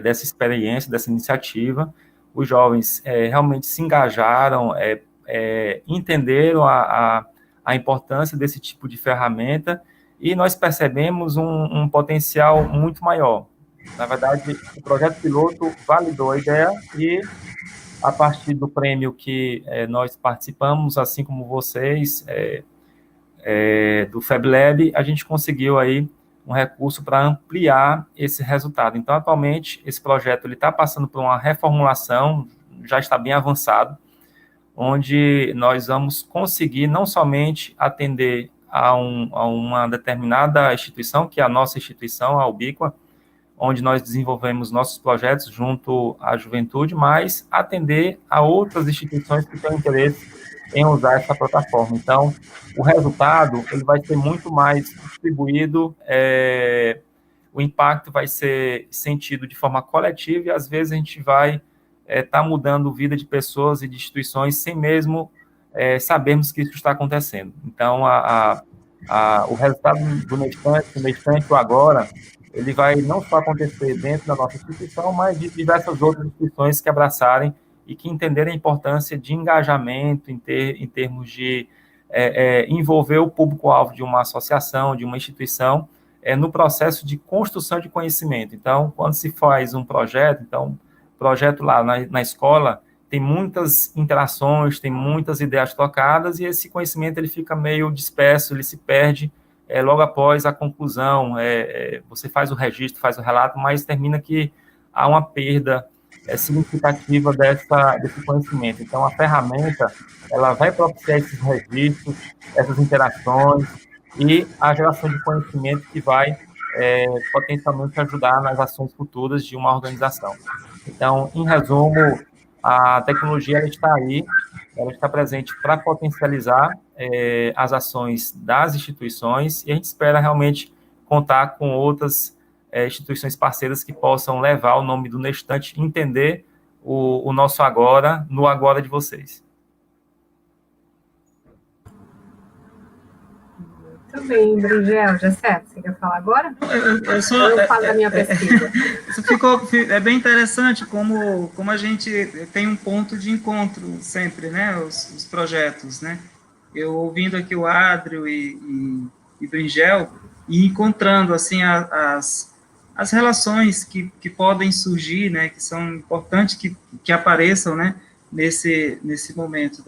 dessa experiência, dessa iniciativa. Os jovens realmente se engajaram, entenderam a importância desse tipo de ferramenta e nós percebemos um potencial muito maior. Na verdade, o projeto piloto validou a ideia e, a partir do prêmio que nós participamos, assim como vocês, do FabLab, a gente conseguiu aí um recurso para ampliar esse resultado. Então, atualmente, esse projeto está passando por uma reformulação, já está bem avançado, onde nós vamos conseguir não somente atender a uma determinada instituição, que é a nossa instituição, a Ubíqua, onde nós desenvolvemos nossos projetos junto à juventude, mas atender a outras instituições que têm interesse em usar essa plataforma. Então, o resultado ele vai ser muito mais distribuído, o impacto vai ser sentido de forma coletiva e, às vezes, a gente vai estar mudando a vida de pessoas e de instituições sem mesmo sabermos que isso está acontecendo. Então, o resultado do Nestante, o agora, ele vai não só acontecer dentro da nossa instituição, mas de diversas outras instituições que abraçarem e que entenderem a importância de engajamento em termos de envolver o público-alvo de uma associação, de uma instituição, no processo de construção de conhecimento. Então, quando se faz um projeto, projeto lá na escola, tem muitas interações, tem muitas ideias trocadas, e esse conhecimento ele fica meio disperso, ele se perde logo após a conclusão. Você faz o registro, faz o relato, mas termina que há uma perda significativa desse conhecimento. Então, a ferramenta ela vai propiciar esses registros, essas interações e a geração de conhecimento que vai potencialmente ajudar nas ações futuras de uma organização. Então, em resumo, a tecnologia ela está aí, ela está presente para potencializar as ações das instituições e a gente espera realmente contar com outras instituições parceiras que possam levar o nome do Nestante, entender o nosso agora, no agora de vocês. Muito bem, Bringel. Jessé, você quer falar agora? Eu falo da minha pesquisa. Isso é bem interessante como a gente tem um ponto de encontro sempre, né, os projetos, né? Eu ouvindo aqui o Adrio e Bringel e encontrando, assim, as relações que podem surgir, né, que são importantes que apareçam, né, nesse momento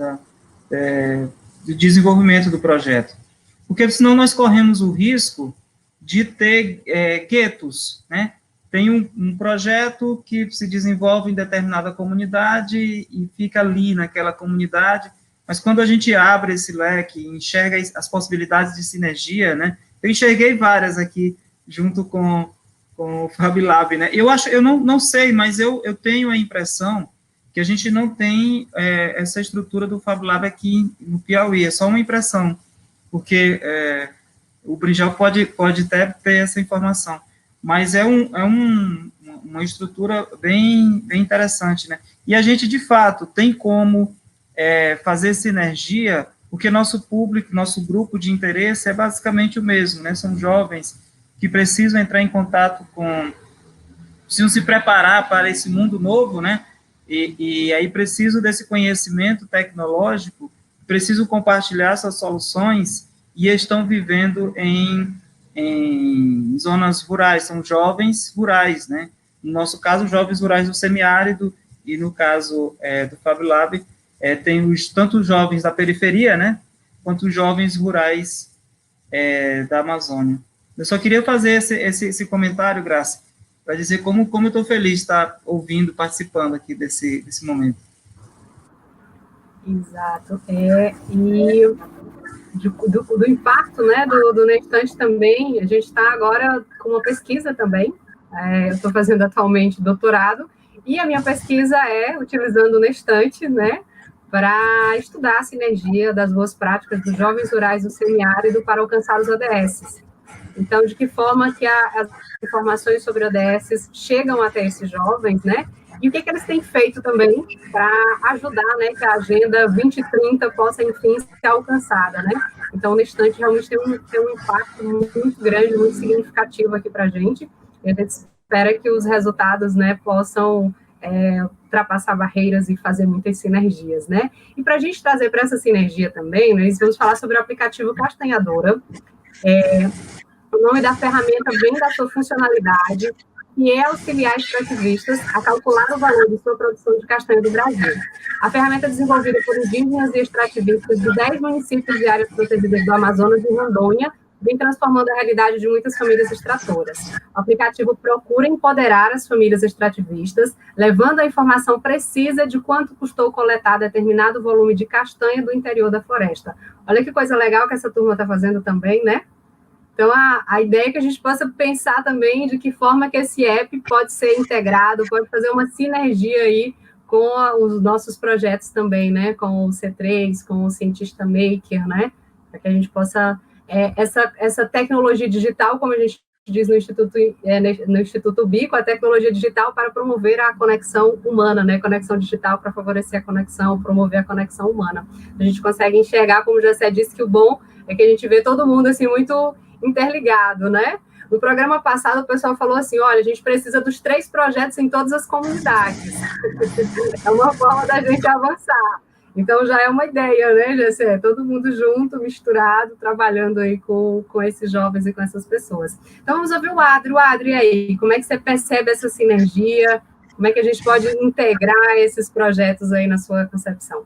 do desenvolvimento do projeto. Porque senão nós corremos o risco de ter guetos, né? Tem um projeto que se desenvolve em determinada comunidade e fica ali naquela comunidade, mas quando a gente abre esse leque, enxerga as possibilidades de sinergia, né? Eu enxerguei várias aqui junto com o FabLab, né? Eu não sei, mas eu tenho a impressão que a gente não tem essa estrutura do FabLab aqui no Piauí, é só uma impressão, porque o Bringel pode até ter essa informação, mas é uma estrutura bem interessante, né? E a gente, de fato, tem como fazer sinergia, porque nosso público, nosso grupo de interesse é basicamente o mesmo, né? São jovens que precisam entrar em contato precisam se preparar para esse mundo novo, né? E aí precisam desse conhecimento tecnológico, precisam compartilhar suas soluções e estão vivendo em zonas rurais, são jovens rurais, né? No nosso caso, jovens rurais do semiárido, e no caso do Fab Lab, tem tanto os jovens da periferia, né, quanto os jovens rurais da Amazônia. Eu só queria fazer esse comentário, Graça, para dizer como eu estou feliz de estar ouvindo, participando aqui desse momento. Exato. E do impacto, né, do Nestante também, a gente está agora com uma pesquisa também. Eu estou fazendo atualmente doutorado, e a minha pesquisa é utilizando o Nestante, né, para estudar a sinergia das boas práticas dos jovens rurais do semiárido para alcançar os ODS. Então, de que forma que as informações sobre ODS chegam até esses jovens, né? E o que eles têm feito também para ajudar, né, que a Agenda 2030 possa, enfim, ser alcançada, né? Então, o Nestante realmente tem um impacto muito grande, muito significativo aqui para a gente. E a gente espera que os resultados, né, possam ultrapassar barreiras e fazer muitas sinergias, né? E para a gente trazer para essa sinergia também, nós vamos falar sobre o aplicativo Castanhadora. O nome da ferramenta vem da sua funcionalidade, que é auxiliar extrativistas a calcular o valor de sua produção de castanha do Brasil. A ferramenta é desenvolvida por indígenas e extrativistas de 10 municípios de áreas protegidas do Amazonas e Rondônia, vem transformando a realidade de muitas famílias extratoras. O aplicativo procura empoderar as famílias extrativistas, levando a informação precisa de quanto custou coletar determinado volume de castanha do interior da floresta. Olha que coisa legal que essa turma está fazendo também, né? Então, a ideia é que a gente possa pensar também de que forma que esse app pode ser integrado, pode fazer uma sinergia aí com os nossos projetos também, né? Com o C3, com o Cientista Maker, né? Para que a gente possa... essa tecnologia digital, como a gente diz no Instituto Bico, a tecnologia digital para promover a conexão humana, né? Conexão digital para favorecer a conexão, promover a conexão humana. A gente consegue enxergar, como já se disse, que o bom é que a gente vê todo mundo assim muito interligado, né? No programa passado, o pessoal falou assim, olha, a gente precisa dos 3 projetos em todas as comunidades. É uma forma da gente avançar. Então, já é uma ideia, né, Gessé? Todo mundo junto, misturado, trabalhando aí com esses jovens e com essas pessoas. Então, vamos ouvir o Adri. O Adri, aí, como é que você percebe essa sinergia? Como é que a gente pode integrar esses projetos aí na sua concepção?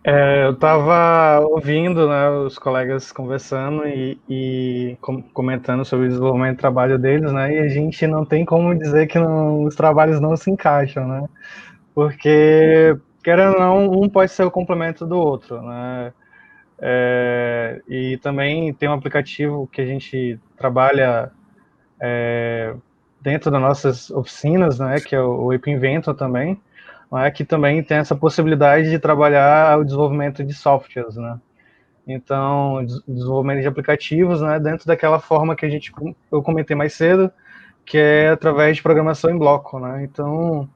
Eu estava ouvindo, né, os colegas conversando e comentando sobre o desenvolvimento do trabalho deles, né, e a gente não tem como dizer que os trabalhos não se encaixam, né, porque, querendo ou não, um pode ser o complemento do outro, né, e também tem um aplicativo que a gente trabalha dentro das nossas oficinas, né, que é o App Inventor também, que também tem essa possibilidade de trabalhar o desenvolvimento de softwares, né? Então, desenvolvimento de aplicativos, né, dentro daquela forma que eu comentei mais cedo, que é através de programação em bloco, né? Então,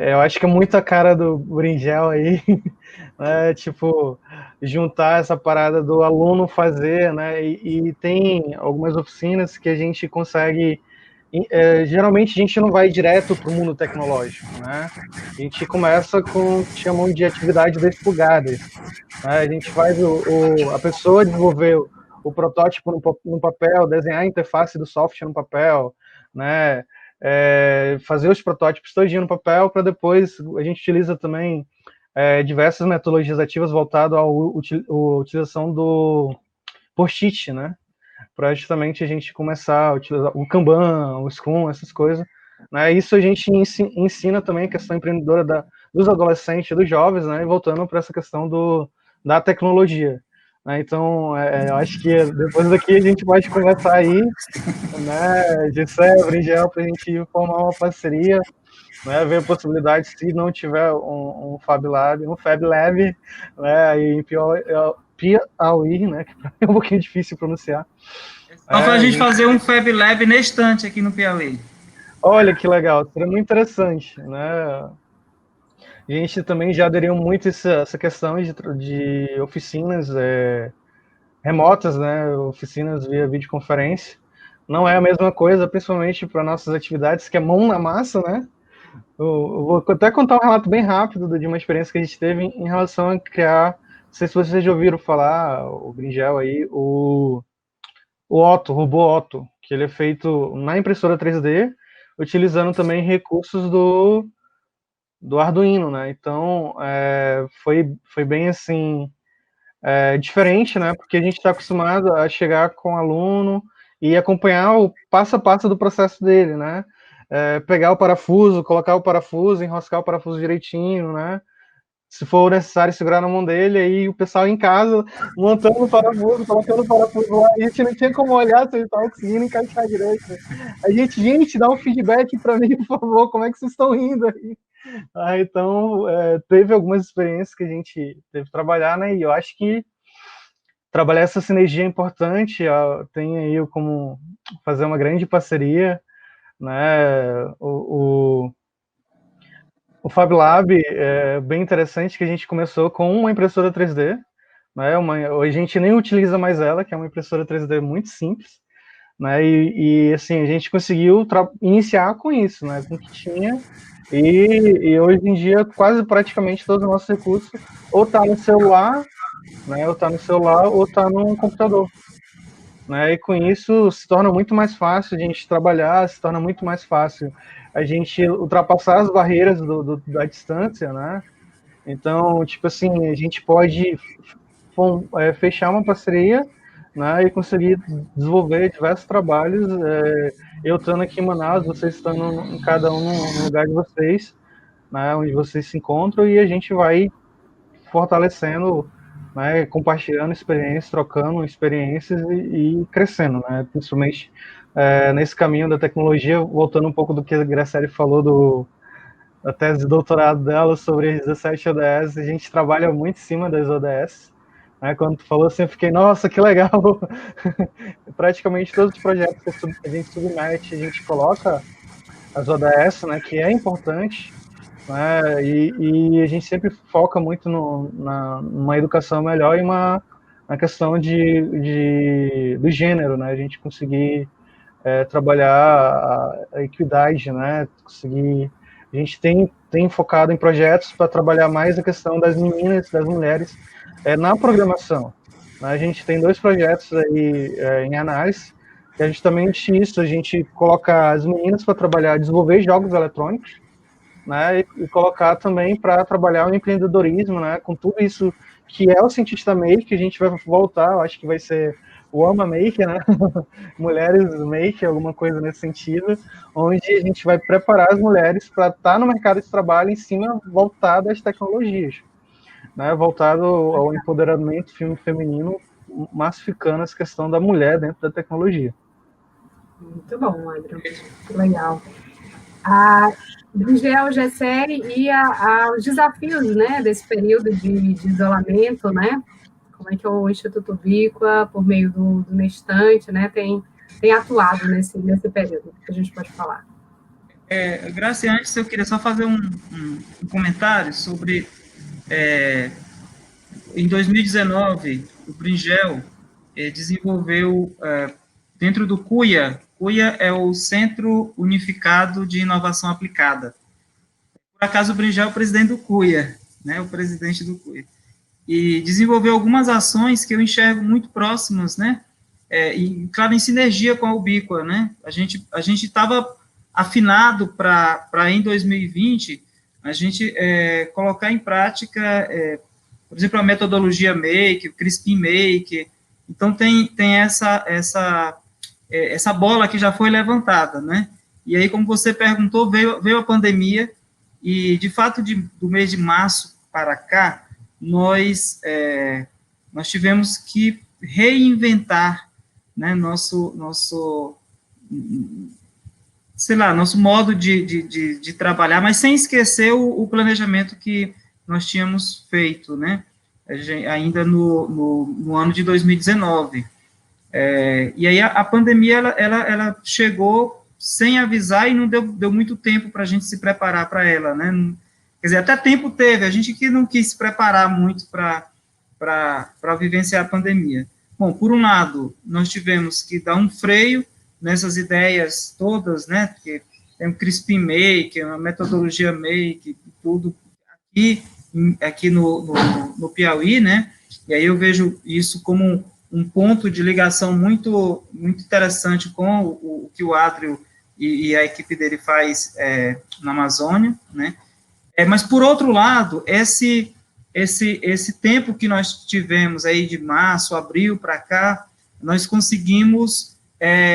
eu acho que é muito a cara do Brinjel aí, né? Tipo, juntar essa parada do aluno fazer, né? E tem algumas oficinas que a gente consegue... geralmente a gente não vai direto para o mundo tecnológico, né? A gente começa com o que chamam de atividades despugadas, né? A gente faz a pessoa desenvolver o protótipo no papel, desenhar a interface do software no papel, né? Fazer os protótipos todinho no papel, para depois a gente utiliza também diversas metodologias ativas voltadas à utilização do post-it, né? Para justamente a gente começar a utilizar o Kanban, o Scrum, essas coisas, né? Isso a gente ensina também a questão empreendedora dos adolescentes, dos jovens, né? E voltando para essa questão da tecnologia, né? Então, eu acho que depois daqui a gente pode conversar aí, né? Gessé, Bringel, para a gente formar uma parceria, né? Ver a possibilidade, se não tiver um Fab Lab, né? Aí em Piauí, né? Que é um pouquinho difícil pronunciar. Só para a gente fazer um Fab Lab Nestante aqui no Piauí. Olha que legal, seria muito interessante, né? A gente também já aderiu muito essa questão de oficinas remotas, né? Oficinas via videoconferência. Não é a mesma coisa, principalmente para nossas atividades, que é mão na massa, né? Eu vou até contar um relato bem rápido de uma experiência que a gente teve em relação a criar. Não sei se vocês já ouviram falar, o Bringel aí, o Otto, o robô Otto, que ele é feito na impressora 3D, utilizando também recursos do Arduino, né? Então, foi bem assim, diferente, né? Porque a gente está acostumado a chegar com o aluno e acompanhar o passo a passo do processo dele, né? Pegar o parafuso, colocar o parafuso, enroscar o parafuso direitinho, né? Se for necessário, segurar na mão dele, aí o pessoal em casa montando o parafuso, colocando o parafuso lá, a gente não tinha como olhar se ele estava conseguindo encaixar direito. A gente, dá um feedback para mim, por favor, como é que vocês estão indo aí? Então, teve algumas experiências que a gente teve que trabalhar, né? E eu acho que trabalhar essa sinergia é importante, tem aí como fazer uma grande parceria, né? O Fab Lab é bem interessante, que a gente começou com uma impressora 3D, né? A gente nem utiliza mais ela, que é uma impressora 3D muito simples, né? E assim, a gente conseguiu iniciar com isso, né? Com o que tinha, e hoje em dia quase praticamente todos os nossos recursos ou tá no celular, né? Ou tá no computador, né? E com isso se torna muito mais fácil a gente trabalhar, se torna muito mais fácil a gente ultrapassar as barreiras da distância, né? Então, tipo assim, a gente pode fechar uma parceria, né, e conseguir desenvolver diversos trabalhos, eu estando aqui em Manaus, vocês estando em cada um no lugar de vocês, né, onde vocês se encontram, e a gente vai fortalecendo, né, compartilhando experiências, trocando experiências e crescendo, né, principalmente nesse caminho da tecnologia, voltando um pouco do que a Graciele falou da tese de doutorado dela sobre as 17 ODS, a gente trabalha muito em cima das ODS, né, quando tu falou assim, eu fiquei, nossa, que legal, praticamente todos os projetos que a gente submete, a gente coloca as ODS, né, que é importante, né, e a gente sempre foca muito numa educação melhor e na questão do gênero, né, a gente conseguir trabalhar a equidade, né, conseguir, a gente tem focado em projetos para trabalhar mais a questão das meninas, das mulheres, na programação, né, a gente tem 2 projetos aí em análise, que é justamente isso, a gente coloca as meninas para trabalhar, desenvolver jogos eletrônicos, né, e colocar também para trabalhar o empreendedorismo, né, com tudo isso que é o Cientista Maker, que a gente vai voltar, eu acho que vai ser o Ama Maker, né, Mulheres Maker, alguma coisa nesse sentido, onde a gente vai preparar as mulheres para estar no mercado de trabalho em cima voltado às tecnologias, né, voltado ao empoderamento feminino, massificando essa questão da mulher dentro da tecnologia. Muito bom, André. Muito legal. A Bringel, GSL e os desafios, né, desse período de isolamento, né? Como é que o Instituto Víqua, por meio do Nestante, né, tem atuado nesse período, que a gente pode falar. Graça, antes eu queria só fazer um comentário sobre, em 2019, o Bringel desenvolveu, dentro do CUIA é o Centro Unificado de Inovação Aplicada. Por acaso, o Bringel é o presidente do CUIA, né, o presidente do CUIA. E desenvolveu algumas ações que eu enxergo muito próximas, né, e, claro, em sinergia com a Ubíqua, né, a gente estava afinado para em 2020, a gente colocar em prática, por exemplo, a metodologia Make, o Crispin Make, então tem essa bola que já foi levantada, né, e aí, como você perguntou, veio a pandemia, e, de fato, do mês de março para cá, nós tivemos que reinventar, né, nosso modo de trabalhar, mas sem esquecer o planejamento que nós tínhamos feito, né, ainda no ano de 2019. E aí a pandemia, ela chegou sem avisar e não deu muito tempo para a gente se preparar para ela, né, Quer dizer, até tempo teve, a gente que não quis se preparar muito para vivenciar a pandemia. Bom, por um lado, nós tivemos que dar um freio nessas ideias todas, né, porque tem um Crispin Maker, uma metodologia Make, tudo aqui no Piauí, né, e aí eu vejo isso como um ponto de ligação muito, muito interessante com o que o Adrio e a equipe dele faz na Amazônia, né, mas, por outro lado, esse tempo que nós tivemos aí de março, abril para cá, nós conseguimos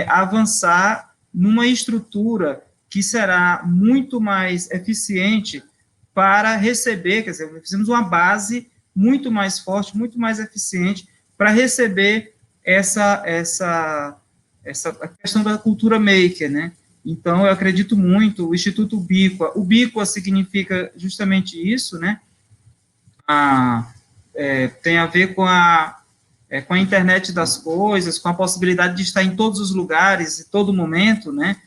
avançar numa estrutura que será muito mais eficiente para receber, quer dizer, fizemos uma base muito mais forte, muito mais eficiente para receber essa questão da cultura maker, né? Então, eu acredito muito, o Instituto Ubiqua, Ubiqua significa justamente isso, né? Tem a ver com a internet das coisas, com a possibilidade de estar em todos os lugares, em todo momento, né?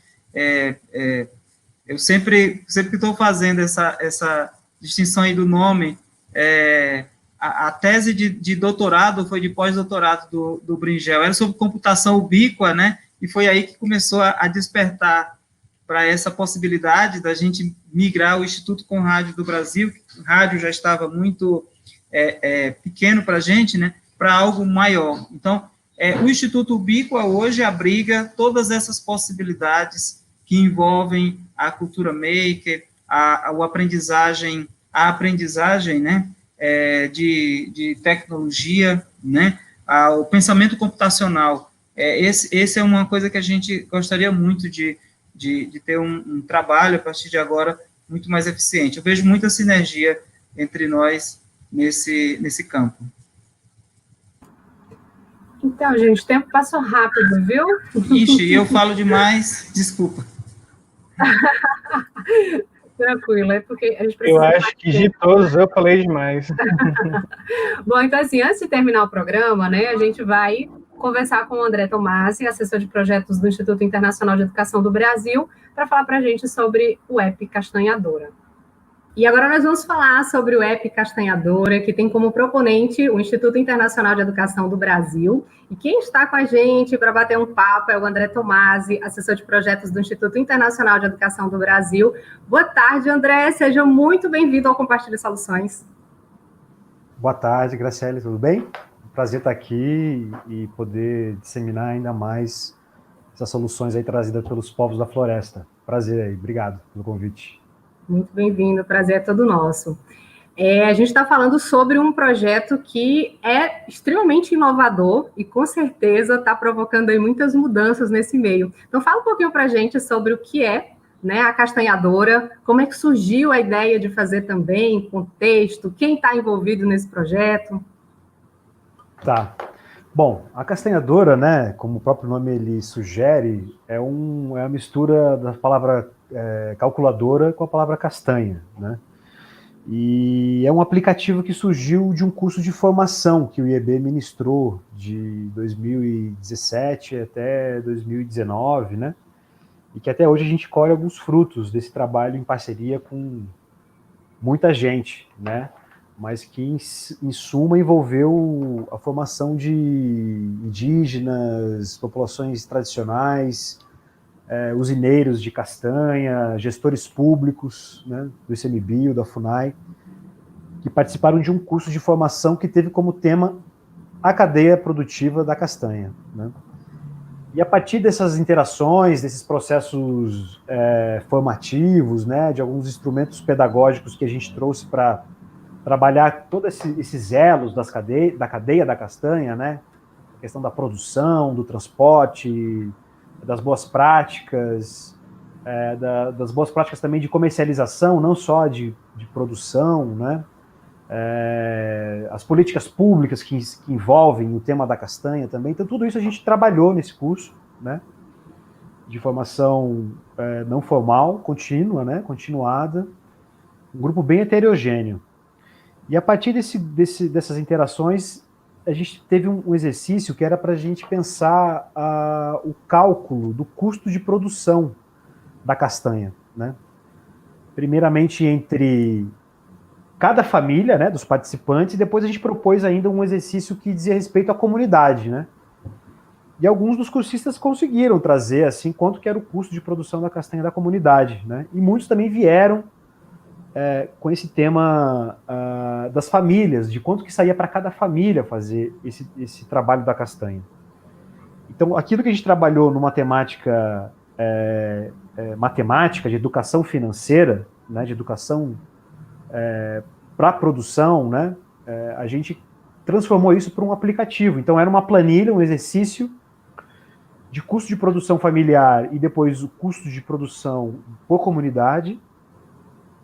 Eu sempre que estou fazendo essa distinção aí do nome, a tese de doutorado foi de pós-doutorado do Bringel, era sobre computação ubíqua, né? E foi aí que começou a despertar para essa possibilidade da gente migrar o Instituto com Rádio do Brasil, o rádio já estava muito pequeno para a gente, né, para algo maior. Então, o Instituto Ubíqua hoje abriga todas essas possibilidades que envolvem a cultura maker, a aprendizagem, né, de tecnologia, né, o pensamento computacional. Esse é uma coisa que a gente gostaria muito de ter um trabalho, a partir de agora, muito mais eficiente. Eu vejo muita sinergia entre nós nesse campo. Então, gente, o tempo passou rápido, viu? Ixi, eu falo demais, desculpa. Tranquilo, é porque a gente precisa... Eu acho que de todos eu falei demais. Bom, então, assim, antes de terminar o programa, né, a gente vai conversar com o André Tomasi, assessor de projetos do Instituto Internacional de Educação do Brasil, para falar para a gente sobre o app Castanhadora. E agora nós vamos falar sobre o app Castanhadora, que tem como proponente o Instituto Internacional de Educação do Brasil. E quem está com a gente para bater um papo é o André Tomasi, assessor de projetos do Instituto Internacional de Educação do Brasil. Boa tarde, André. Seja muito bem-vindo ao Compartilhe Soluções. Boa tarde, Graciele. Tudo bem? Prazer estar aqui e poder disseminar ainda mais essas soluções aí trazidas pelos povos da floresta. Prazer aí. Obrigado pelo convite. Muito bem-vindo, o prazer é todo nosso. A gente está falando sobre um projeto que é extremamente inovador e, com certeza, está provocando aí muitas mudanças nesse meio. Então, fala um pouquinho para a gente sobre o que é, né, a Castanhadora, como é que surgiu a ideia de fazer também, contexto, quem está envolvido nesse projeto. Tá. Bom, a Castanhadora, né, como o próprio nome ele sugere, é uma mistura da palavra calculadora com a palavra castanha, né? E é um aplicativo que surgiu de um curso de formação que o IEB ministrou de 2017 até 2019, né? E que até hoje a gente colhe alguns frutos desse trabalho em parceria com muita gente, né? Mas que, em suma, envolveu a formação de indígenas, populações tradicionais, usineiros de castanha, gestores públicos, né, do ICMBio, da FUNAI, que participaram de um curso de formação que teve como tema a cadeia produtiva da castanha, né? E a partir dessas interações, desses processos formativos, né, de alguns instrumentos pedagógicos que a gente trouxe para trabalhar todos esses elos da cadeia da castanha, né, a questão da produção, do transporte, das boas práticas, das boas práticas também de comercialização, não só de produção, né, as políticas públicas que envolvem o tema da castanha também. Então, tudo isso a gente trabalhou nesse curso, né, de formação não formal, contínua, né, continuada, um grupo bem heterogêneo. E a partir dessas interações, a gente teve um exercício que era para a gente pensar o cálculo do custo de produção da castanha, né? Primeiramente entre cada família, né, dos participantes, e depois a gente propôs ainda um exercício que dizia respeito à comunidade, né? E alguns dos cursistas conseguiram trazer, assim, quanto que era o custo de produção da castanha da comunidade, né? E muitos também vieram com esse tema das famílias, de quanto que saía para cada família fazer esse trabalho da castanha. Então, aquilo que a gente trabalhou numa temática matemática, de educação financeira, né, de educação para a produção, né, a gente transformou isso para um aplicativo. Então, era uma planilha, um exercício de custo de produção familiar e depois o custo de produção por comunidade.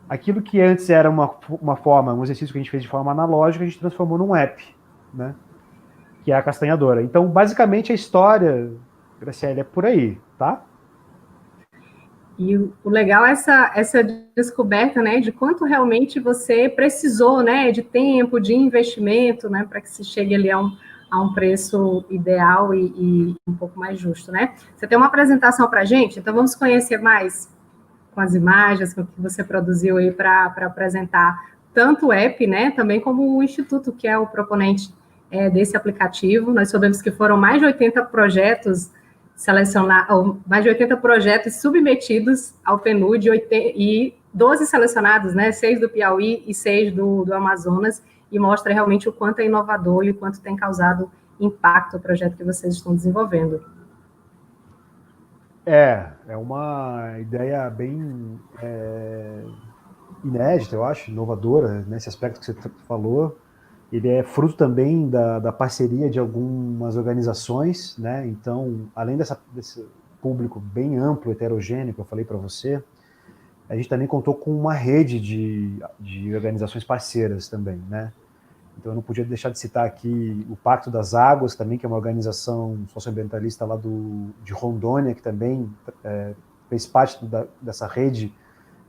Aquilo que antes era uma forma, um exercício que a gente fez de forma analógica, a gente transformou num app, né, que é a castanhadora. Então, basicamente, a história, Graciele, é por aí, tá? E o legal é essa descoberta, né, de quanto realmente você precisou, né, de tempo, de investimento, né, para que se chegue ali a um preço ideal e um pouco mais justo, né? Você tem uma apresentação para a gente? Então, vamos conhecer mais com as imagens, com o que você produziu aí para apresentar tanto o app, né, também como o Instituto, que é o proponente desse aplicativo. Nós sabemos que foram mais de 80 projetos mais de 80 projetos submetidos ao PNUD e 12 selecionados, né, 6 do Piauí e 6 do Amazonas, e mostra realmente o quanto é inovador e o quanto tem causado impacto o projeto que vocês estão desenvolvendo. É uma ideia bem inédita, eu acho, inovadora, nesse aspecto que você falou. Ele é fruto também da parceria de algumas organizações, né? Então, além desse público bem amplo, heterogêneo, que eu falei para você, a gente também contou com uma rede de organizações parceiras também, né? Então, eu não podia deixar de citar aqui o Pacto das Águas, também, que é uma organização socioambientalista lá de Rondônia, que também fez parte dessa rede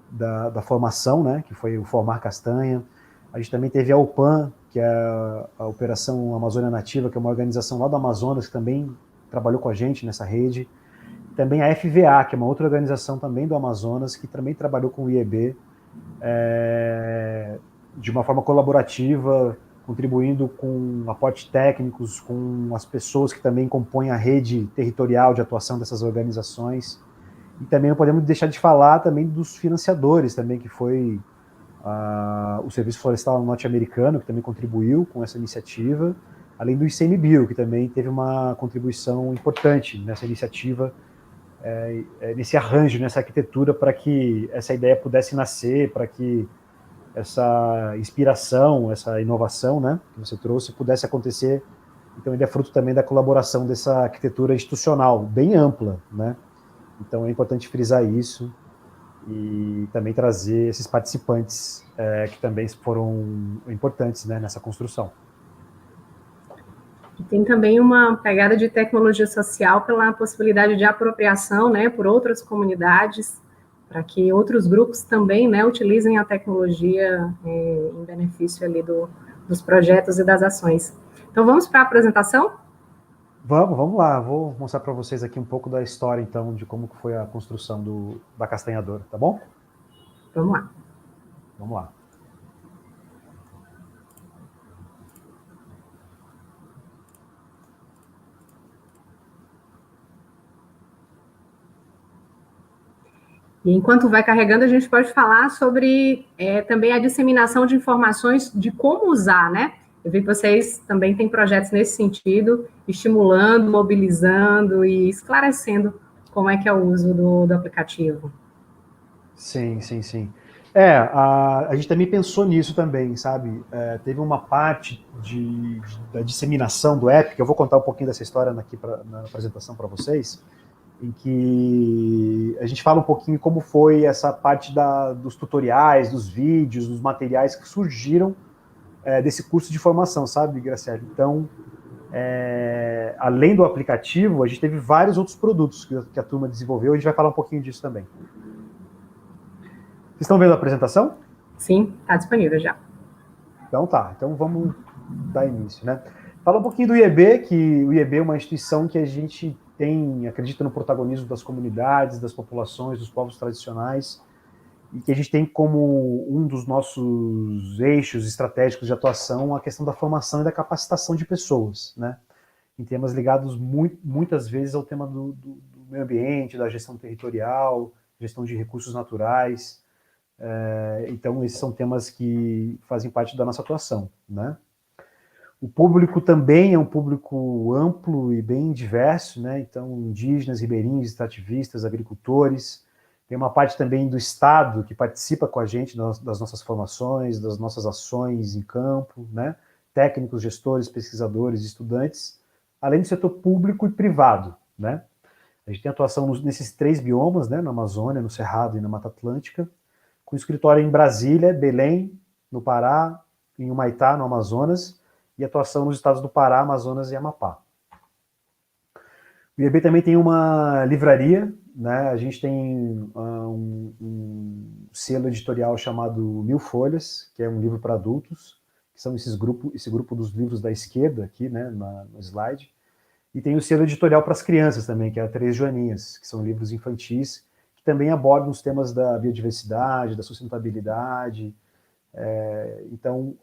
da formação, né? Que foi o Formar Castanha. A gente também teve a UPAN, que é a Operação Amazônia Nativa, que é uma organização lá do Amazonas, que também trabalhou com a gente nessa rede. Também a FVA, que é uma outra organização também do Amazonas, que também trabalhou com o IEB de uma forma colaborativa, contribuindo com aportes técnicos, com as pessoas que também compõem a rede territorial de atuação dessas organizações. E também não podemos deixar de falar também dos financiadores, também, que foi o Serviço Florestal Norte-Americano, que também contribuiu com essa iniciativa, além do ICMBio, que também teve uma contribuição importante nessa iniciativa, nesse arranjo, nessa arquitetura, para que essa ideia pudesse nascer, para que essa inspiração, essa inovação, né, que você trouxe, pudesse acontecer. Então, ele é fruto também da colaboração dessa arquitetura institucional, bem ampla, né? Então, é importante frisar isso, e também trazer esses participantes que também foram importantes, né, nessa construção. E tem também uma pegada de tecnologia social pela possibilidade de apropriação, né, por outras comunidades, para que outros grupos também, né, utilizem a tecnologia em benefício ali dos projetos e das ações. Então, vamos para a apresentação? Vamos lá. Vou mostrar para vocês aqui um pouco da história, então, de como foi a construção da castanhadora, tá bom? Vamos lá. Vamos lá. E enquanto vai carregando, a gente pode falar sobre também a disseminação de informações de como usar, né? Eu vi que vocês também têm projetos nesse sentido, estimulando, mobilizando e esclarecendo como é que é o uso do aplicativo. Sim. A gente também pensou nisso também, sabe? Teve uma parte da disseminação do app, que eu vou contar um pouquinho dessa história aqui na apresentação para vocês, em que a gente fala um pouquinho como foi essa parte dos tutoriais, dos vídeos, dos materiais que surgiram desse curso de formação, sabe, Graciele? Então, além do aplicativo, a gente teve vários outros produtos que a turma desenvolveu, a gente vai falar um pouquinho disso também. Vocês estão vendo a apresentação? Sim, está disponível já. Então tá, então vamos dar início, né? Fala um pouquinho do IEB, que o IEB é uma instituição que a gente acredita no protagonismo das comunidades, das populações, dos povos tradicionais, e que a gente tem como um dos nossos eixos estratégicos de atuação a questão da formação e da capacitação de pessoas, né? Em temas ligados muitas vezes ao tema do meio ambiente, da gestão territorial, gestão de recursos naturais. Então, esses são temas que fazem parte da nossa atuação, né? O público também é um público amplo e bem diverso, né? Então, indígenas, ribeirinhos, extrativistas, agricultores. Tem uma parte também do Estado que participa com a gente das nossas formações, das nossas ações em campo, né? Técnicos, gestores, pesquisadores, estudantes, além do setor público e privado, né? A gente tem atuação nesses 3 biomas, né? Na Amazônia, no Cerrado e na Mata Atlântica, com escritório em Brasília, Belém, no Pará, em Humaitá, no Amazonas, e atuação nos estados do Pará, Amazonas e Amapá. O IEB também tem uma livraria, né? A gente tem um selo editorial chamado Mil Folhas, que é um livro para adultos, que são esse grupo dos livros da esquerda aqui, né, no slide. E tem o selo editorial para as crianças também, que é a Três Joaninhas, que são livros infantis, que também abordam os temas da biodiversidade, da sustentabilidade. Então,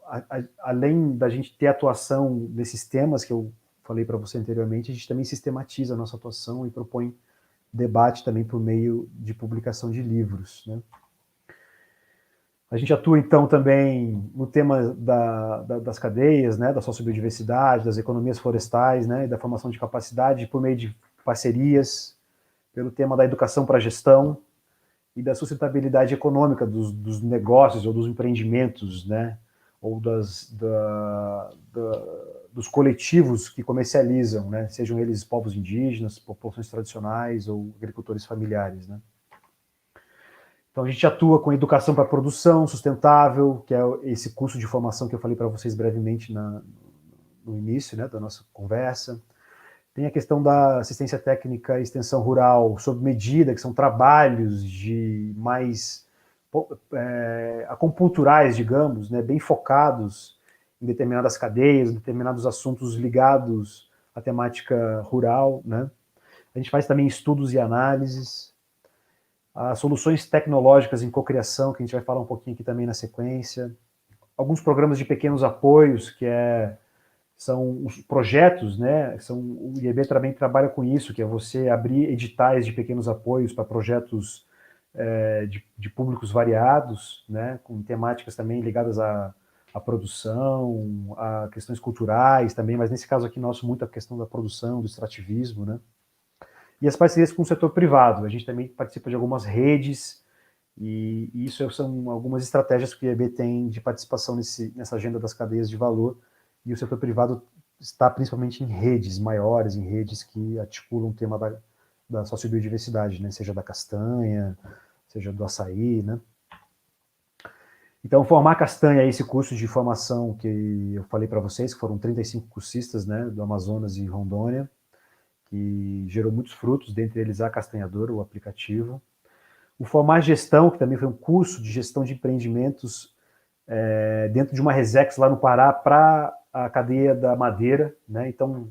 além da gente ter atuação nesses temas que eu falei para você anteriormente, a gente também sistematiza a nossa atuação e propõe debate também por meio de publicação de livros, né? A gente atua, então, também no tema das cadeias, né, da sociobiodiversidade, das economias florestais, né, e da formação de capacidade por meio de parcerias, pelo tema da educação para a gestão e da sustentabilidade econômica dos negócios ou dos empreendimentos, né, ou dos coletivos que comercializam, né, sejam eles povos indígenas, populações tradicionais ou agricultores familiares, né. Então, a gente atua com educação para a produção sustentável, que é esse curso de formação que eu falei para vocês brevemente no início, né, da nossa conversa. Tem a questão da assistência técnica e extensão rural sob medida, que são trabalhos de mais acupunturais, digamos, né, bem focados em determinadas cadeias, em determinados assuntos ligados à temática rural, né. A gente faz também estudos e análises. As soluções tecnológicas em cocriação, que a gente vai falar um pouquinho aqui também na sequência. Alguns programas de pequenos apoios, que são os projetos, né? O IEB também trabalha com isso, que é você abrir editais de pequenos apoios para projetos de públicos variados, né? Com temáticas também ligadas à produção, a questões culturais também, mas nesse caso aqui nosso, muito a questão da produção, do extrativismo, né? E as parcerias com o setor privado. A gente também participa de algumas redes, e isso são algumas estratégias que o IEB tem de participação nessa agenda das cadeias de valor, e o setor privado está principalmente em redes maiores, em redes que articulam o tema da sociobiodiversidade, né? Seja da castanha, seja do açaí, né? Então, Formar Castanha é esse curso de formação que eu falei para vocês, que foram 35 cursistas, né, do Amazonas e Rondônia, que gerou muitos frutos, dentre eles a Castanhadora, o aplicativo. O Formar Gestão, que também foi um curso de gestão de empreendimentos dentro de uma Resex lá no Pará para a cadeia da madeira, né? Então,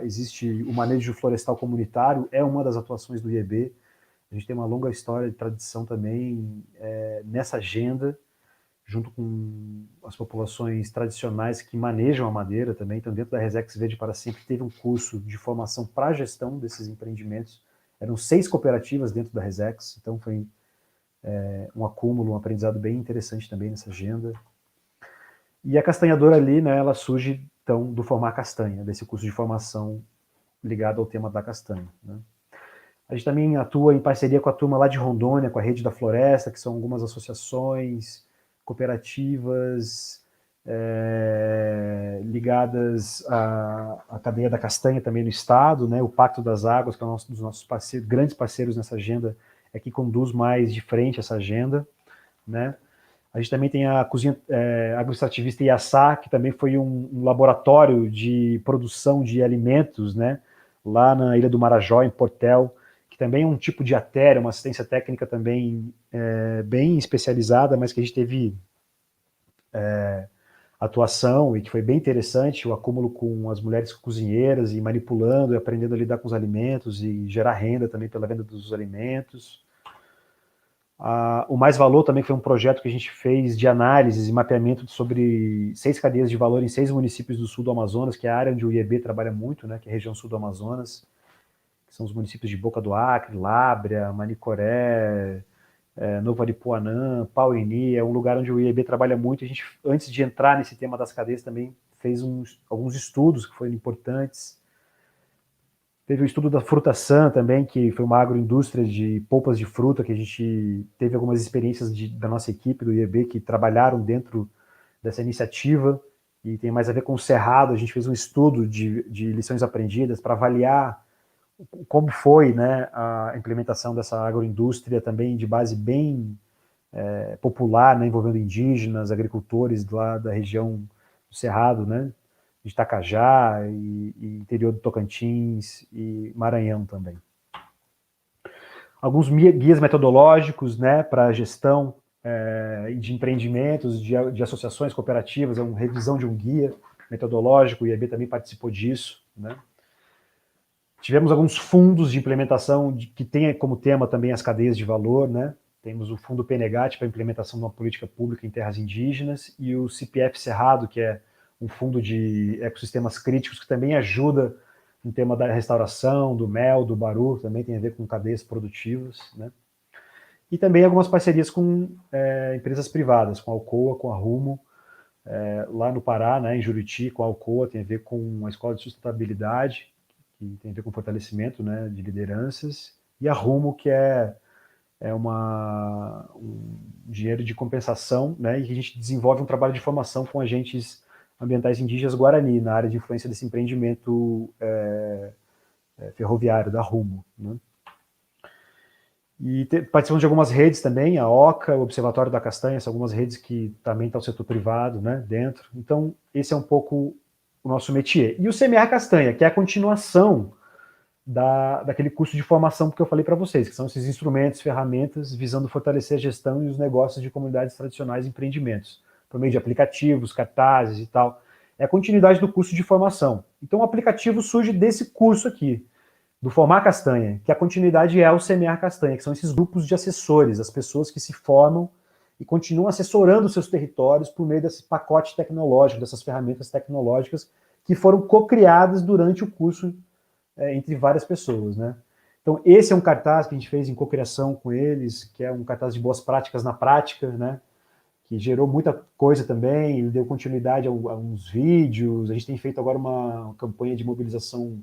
existe o manejo florestal comunitário, é uma das atuações do IEB. A gente tem uma longa história de tradição também nessa agenda, junto com as populações tradicionais que manejam a madeira também. Então, dentro da Resex Verde para Sempre, teve um curso de formação para a gestão desses empreendimentos. Eram 6 cooperativas dentro da Resex, então foi um acúmulo, um aprendizado bem interessante também nessa agenda. E a Castanhadora ali, né, ela surge, então, do Formar Castanha, desse curso de formação ligado ao tema da castanha, né. A gente também atua em parceria com a turma lá de Rondônia, com a Rede da Floresta, que são algumas associações, cooperativas ligadas à cadeia da castanha também no estado, né? O Pacto das Águas, que é um dos nossos parceiros, grandes parceiros nessa agenda, é que conduz mais de frente essa agenda, né? A gente também tem a cozinha agroextrativista Iaçá, que também foi um laboratório de produção de alimentos, né? Lá na Ilha do Marajó, em Portel, que também é um tipo de artéria, uma assistência técnica também bem especializada, mas que a gente teve atuação e que foi bem interessante, o acúmulo com as mulheres cozinheiras e manipulando e aprendendo a lidar com os alimentos e gerar renda também pela venda dos alimentos. O Mais Valor também foi um projeto que a gente fez de análise e mapeamento sobre 6 cadeias de valor em 6 municípios do sul do Amazonas, que é a área onde o IEB trabalha muito, né, que é a região sul do Amazonas, que são os municípios de Boca do Acre, Lábrea, Manicoré, Novo Aripuanã, Pauini. É um lugar onde o IEB trabalha muito. A gente, antes de entrar nesse tema das cadeias, também fez alguns estudos que foram importantes. Teve o estudo da Frutasan também, que foi uma agroindústria de polpas de fruta, que a gente teve algumas experiências da nossa equipe do IEB que trabalharam dentro dessa iniciativa, e tem mais a ver com o Cerrado. A gente fez um estudo de lições aprendidas para avaliar como foi, né, a implementação dessa agroindústria também de base bem popular, né, envolvendo indígenas, agricultores lá da região do Cerrado, né, de Itacajá e interior do Tocantins e Maranhão também. Alguns guias metodológicos, né, para gestão de empreendimentos, de associações cooperativas, uma revisão de um guia metodológico, o IEB também participou disso, né. Tivemos alguns fundos de implementação que tem como tema também as cadeias de valor, né? Temos o Fundo PNGAT para a implementação de uma política pública em terras indígenas e o CPF Cerrado, que é um fundo de ecossistemas críticos que também ajuda no tema da restauração, do mel, do baru, também tem a ver com cadeias produtivas, né? E também algumas parcerias com empresas privadas, com a Alcoa, com a Rumo, lá no Pará, né, em Juriti, com a Alcoa, tem a ver com a Escola de Sustentabilidade, que tem a ver com fortalecimento, né, de lideranças, e a Rumo, que é um dinheiro de compensação, né, e que a gente desenvolve um trabalho de formação com agentes ambientais indígenas Guarani, na área de influência desse empreendimento ferroviário da Rumo, né. E participamos de algumas redes também, a OCA, o Observatório da Castanha, são algumas redes que também estão no setor privado, né, dentro. Então, esse é um pouco o nosso métier. E o Semear Castanha, que é a continuação daquele curso de formação que eu falei para vocês, que são esses instrumentos, ferramentas, visando fortalecer a gestão e os negócios de comunidades tradicionais e empreendimentos, por meio de aplicativos, cartazes e tal. É a continuidade do curso de formação. Então, o aplicativo surge desse curso aqui, do Formar Castanha, que a continuidade é o Semear Castanha, que são esses grupos de assessores, as pessoas que se formam e continuam assessorando seus territórios por meio desse pacote tecnológico, dessas ferramentas tecnológicas que foram co-criadas durante o curso entre várias pessoas, né? Então, esse é um cartaz que a gente fez em co-criação com eles, que é um cartaz de boas práticas na prática, né? Que gerou muita coisa também, ele deu continuidade a uns vídeos. A gente tem feito agora uma campanha de mobilização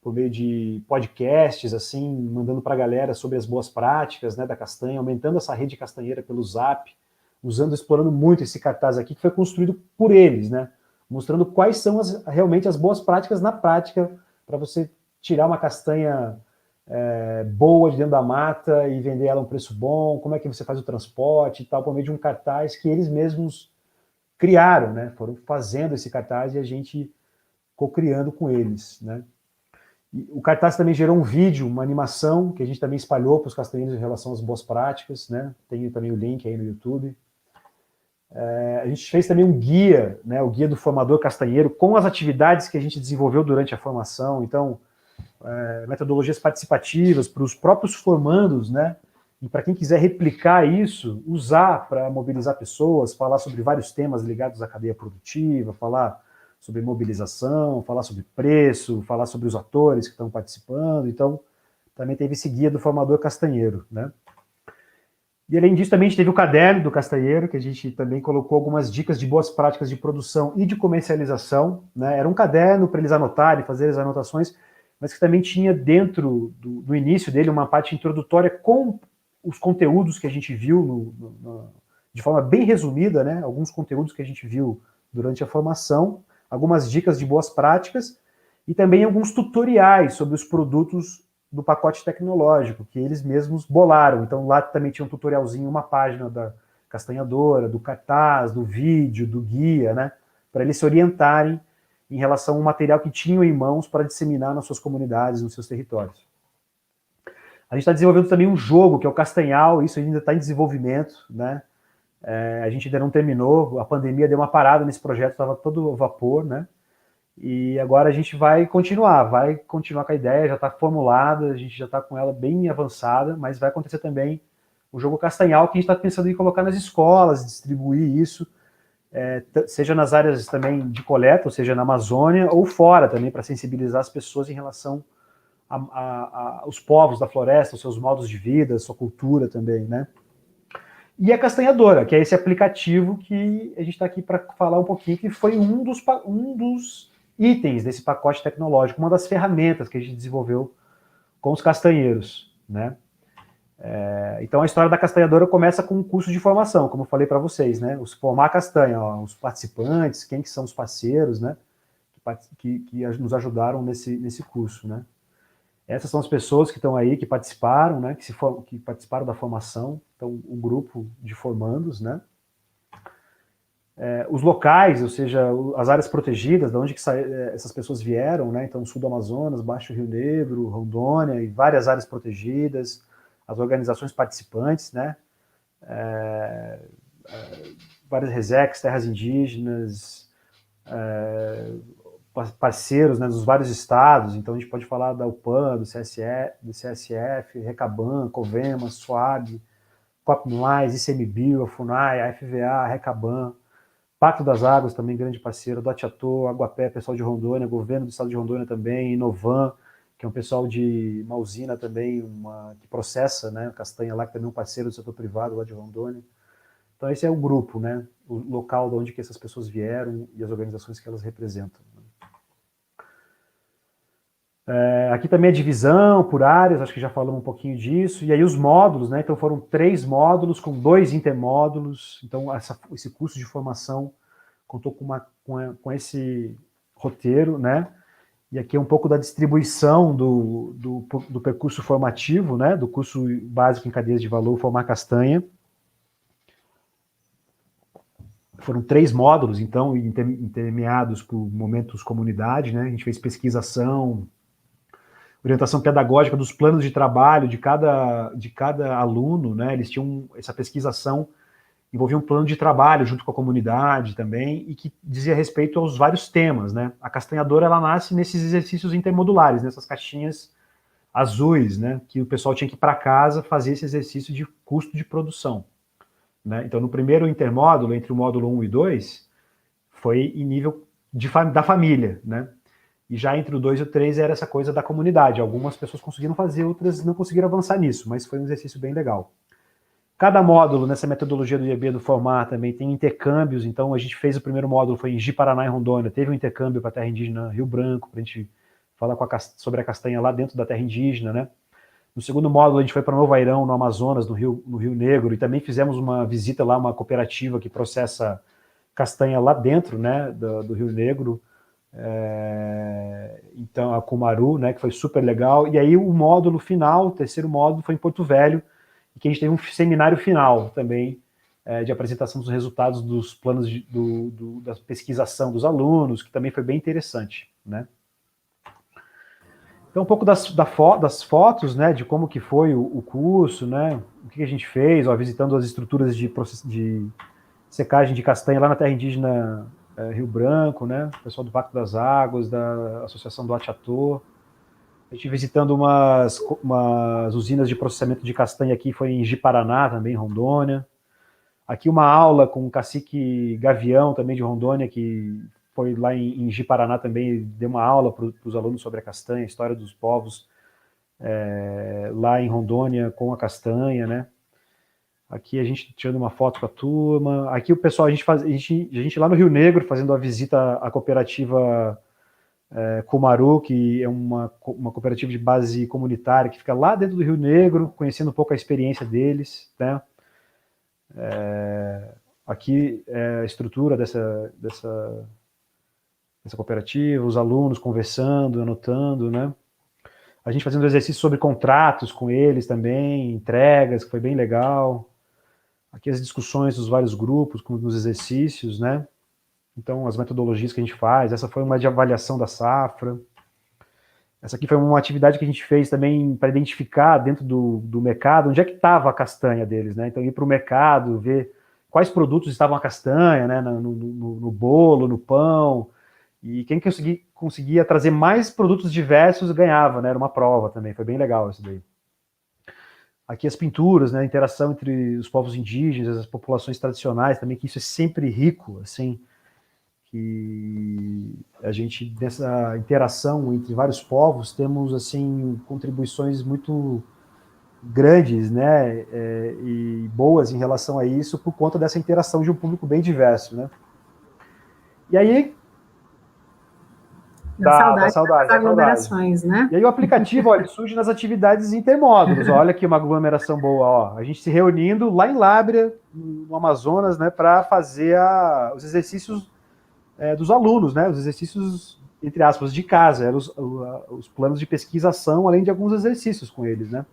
por meio de podcasts, assim, mandando para a galera sobre as boas práticas, né, da castanha, aumentando essa rede castanheira pelo Zap, explorando muito esse cartaz aqui, que foi construído por eles, né, mostrando quais são realmente as boas práticas na prática, para você tirar uma castanha boa de dentro da mata e vender ela a um preço bom, como é que você faz o transporte e tal, por meio de um cartaz que eles mesmos criaram, né, foram fazendo esse cartaz e a gente co-criando com eles, né. O cartaz também gerou um vídeo, uma animação, que a gente também espalhou para os castanheiros em relação às boas práticas, né? Tem também o link aí no YouTube. A gente fez também um guia, né? O guia do formador castanheiro, com as atividades que a gente desenvolveu durante a formação. Então, metodologias participativas para os próprios formandos, né? E para quem quiser replicar isso, usar para mobilizar pessoas, falar sobre vários temas ligados à cadeia produtiva, falar sobre mobilização, falar sobre preço, falar sobre os atores que estão participando. Então, também teve esse guia do formador castanheiro, né? E além disso, também a gente teve o caderno do castanheiro, que a gente também colocou algumas dicas de boas práticas de produção e de comercialização, né? Era um caderno para eles anotarem, fazer as anotações, mas que também tinha dentro do início dele uma parte introdutória com os conteúdos que a gente viu de forma bem resumida, né? Alguns conteúdos que a gente viu durante a formação, algumas dicas de boas práticas e também alguns tutoriais sobre os produtos do pacote tecnológico que eles mesmos bolaram. Então lá também tinha um tutorialzinho, uma página da castanhadora, do cartaz, do vídeo, do guia, né, para eles se orientarem em relação ao material que tinham em mãos para disseminar nas suas comunidades, nos seus territórios. A gente está desenvolvendo também um jogo, que é o Castanhal, isso ainda está em desenvolvimento, né? A gente ainda não terminou, a pandemia deu uma parada nesse projeto, estava todo a vapor, né? E agora a gente vai continuar com a ideia, já está formulada, a gente já está com ela bem avançada, mas vai acontecer também o jogo castanhal, que a gente está pensando em colocar nas escolas, distribuir isso, seja nas áreas também de coleta, ou seja, na Amazônia, ou fora também, para sensibilizar as pessoas em relação aos povos da floresta, os seus modos de vida, a sua cultura também, né? E a castanhadora, que é esse aplicativo que a gente está aqui para falar um pouquinho, que foi um dos itens desse pacote tecnológico, uma das ferramentas que a gente desenvolveu com os castanheiros, né? Então a história da castanhadora começa com um curso de formação, como eu falei para vocês, né? Formar a castanha, os participantes, quem que são os parceiros, né? Que nos ajudaram nesse curso, né? Essas são as pessoas que estão aí, que participaram, né? Que participaram da formação. Então, um grupo de formandos, né? Os locais, ou seja, as áreas protegidas, de onde que essas pessoas vieram, né? Então, sul do Amazonas, Baixo Rio Negro, Rondônia e várias áreas protegidas, as organizações participantes, né? Várias RESECs, terras indígenas, parceiros, né, dos vários estados. Então a gente pode falar da UPAN, do CSF, Recaban, Covema, SUAB, COPMLAIS, ICMBio, a FUNAI, a FVA, a Recaban, Pacto das Águas, também grande parceiro, do Atiatô, Aguapé, pessoal de Rondônia, governo do estado de Rondônia também, Inovan, que é um pessoal de uma usina também, que processa, né, castanha lá, que também é um parceiro do setor privado lá de Rondônia. Então esse é o grupo, né, o local de onde que essas pessoas vieram e as organizações que elas representam. Aqui também a divisão por áreas, acho que já falamos um pouquinho disso, e aí os módulos, né? Então foram 3 módulos com 2 intermódulos, então esse curso de formação contou com esse roteiro, né? E aqui é um pouco da distribuição do percurso formativo, né? Do curso básico em cadeias de valor, Formar Castanha. Foram 3 módulos, então, intermeados por momentos comunidade, né? A gente fez pesquisação, orientação pedagógica dos planos de trabalho de cada aluno, né? Eles tinham essa pesquisação, envolvia um plano de trabalho junto com a comunidade também, e que dizia respeito aos vários temas, né? A castanhadora, ela nasce nesses exercícios intermodulares, nessas caixinhas azuis, né? Que o pessoal tinha que ir para casa fazer esse exercício de custo de produção, né? Então, no primeiro intermódulo, entre o módulo 1 e 2, foi em nível da família, né? E já entre o 2 e o 3 era essa coisa da comunidade. Algumas pessoas conseguiram fazer, outras não conseguiram avançar nisso, mas foi um exercício bem legal. Cada módulo, nessa metodologia do IEB do Formar, também tem intercâmbios. Então, a gente fez o primeiro módulo, foi em Ji-Paraná e Rondônia, teve um intercâmbio para a terra indígena Rio Branco, para a gente falar sobre a castanha lá dentro da terra indígena, né? No segundo módulo, a gente foi para Novo Airão, no Amazonas, no Rio Negro, e também fizemos uma visita lá, uma cooperativa que processa castanha lá dentro, né, do Rio Negro. Então a Cumaru, né, que foi super legal. E aí o módulo final, o terceiro módulo, foi em Porto Velho, e que a gente teve um seminário final também, de apresentação dos resultados dos planos da pesquisação dos alunos, que também foi bem interessante, né. Então um pouco das fotos, né, de como que foi o curso, né, o que a gente fez, visitando as estruturas de secagem de castanha lá na terra indígena Rio Branco, né? O pessoal do Pacto das Águas, da Associação do Atiatô. A gente visitando umas usinas de processamento de castanha aqui, foi em Ji-Paraná também, Rondônia. Aqui uma aula com o cacique Gavião, também de Rondônia, que foi lá em Ji-Paraná também, deu uma aula para os alunos sobre a castanha, a história dos povos lá em Rondônia com a castanha, né? Aqui a gente tirando uma foto com a turma. Aqui o pessoal, a gente lá no Rio Negro, fazendo a visita à cooperativa Cumaru, que é uma cooperativa de base comunitária, que fica lá dentro do Rio Negro, conhecendo um pouco a experiência deles, né? Aqui é a estrutura dessa cooperativa, os alunos conversando, anotando, né? A gente fazendo exercício sobre contratos com eles também, entregas, que foi bem legal. Aqui as discussões dos vários grupos, nos exercícios, né? Então, as metodologias que a gente faz. Essa foi uma de avaliação da safra. Essa aqui foi uma atividade que a gente fez também para identificar dentro do mercado onde é que estava a castanha deles, né? Então, ir para o mercado, ver quais produtos estavam a castanha, né? No bolo, no pão. E quem conseguia trazer mais produtos diversos ganhava, né? Era uma prova também. Foi bem legal isso daí. Aqui as pinturas, né, a interação entre os povos indígenas, as populações tradicionais também, que isso é sempre rico, assim, que a gente, nessa interação entre vários povos, temos, assim, contribuições muito grandes, né, e boas em relação a isso, por conta dessa interação de um público bem diverso, né. E aí, da saudade. das aglomerações, né? E aí o aplicativo, ó, ele surge nas atividades intermódulos. Ó, olha aqui uma aglomeração boa, ó. A gente se reunindo lá em Lábrea, no Amazonas, né, para fazer os exercícios dos alunos, né, os exercícios, entre aspas, de casa, eram os planos de pesquisação, além de alguns exercícios com eles, né.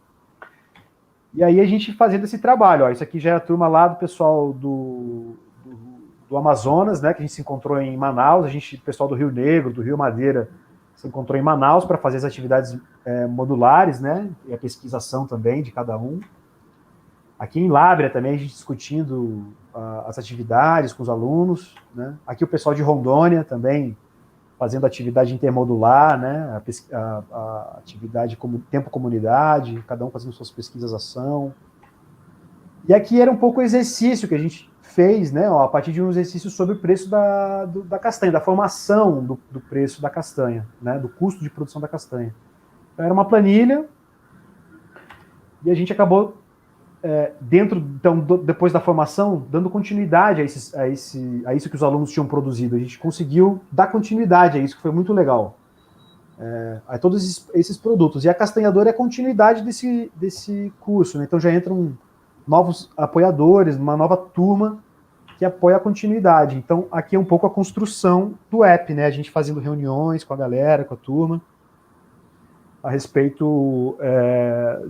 E aí a gente fazendo esse trabalho, ó, isso aqui já é a turma lá do pessoal do Amazonas, né, que a gente se encontrou em Manaus, o pessoal do Rio Negro, do Rio Madeira, se encontrou em Manaus para fazer as atividades modulares, né, e a pesquisação também de cada um. Aqui em Lábrea também a gente discutindo as atividades com os alunos, né. Aqui o pessoal de Rondônia também fazendo atividade intermodular, né, a atividade como tempo comunidade, cada um fazendo suas pesquisas ação. E aqui era um pouco o exercício que a gente fez, né, ó, a partir de um exercício sobre o preço da castanha, da formação do preço da castanha, né, do custo de produção da castanha. Então, era uma planilha e a gente acabou, depois da formação, dando continuidade a isso que os alunos tinham produzido. A gente conseguiu dar continuidade a isso, que foi muito legal. A todos esses produtos. E a castanhadora é a continuidade desse curso, né? Então já entram novos apoiadores, uma nova turma que apoia a continuidade. Então, aqui é um pouco a construção do app, né? A gente fazendo reuniões com a galera, com a turma, a respeito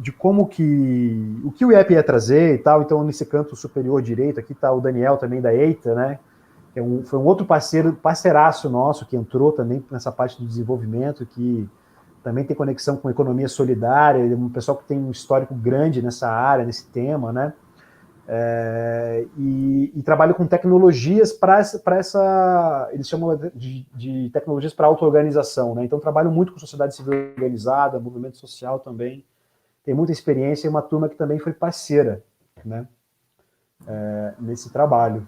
de o que o app ia trazer e tal. Então, nesse canto superior direito, aqui está o Daniel também da EITA, né? Foi um outro parceiraço nosso que entrou também nessa parte do desenvolvimento, que também tem conexão com economia solidária, é um pessoal que tem um histórico grande nessa área, nesse tema, né? E trabalha com tecnologias para essa, eles chamam de tecnologias para auto-organização, né? Então trabalham muito com sociedade civil organizada, movimento social também, tem muita experiência e uma turma que também foi parceira, né? Nesse trabalho.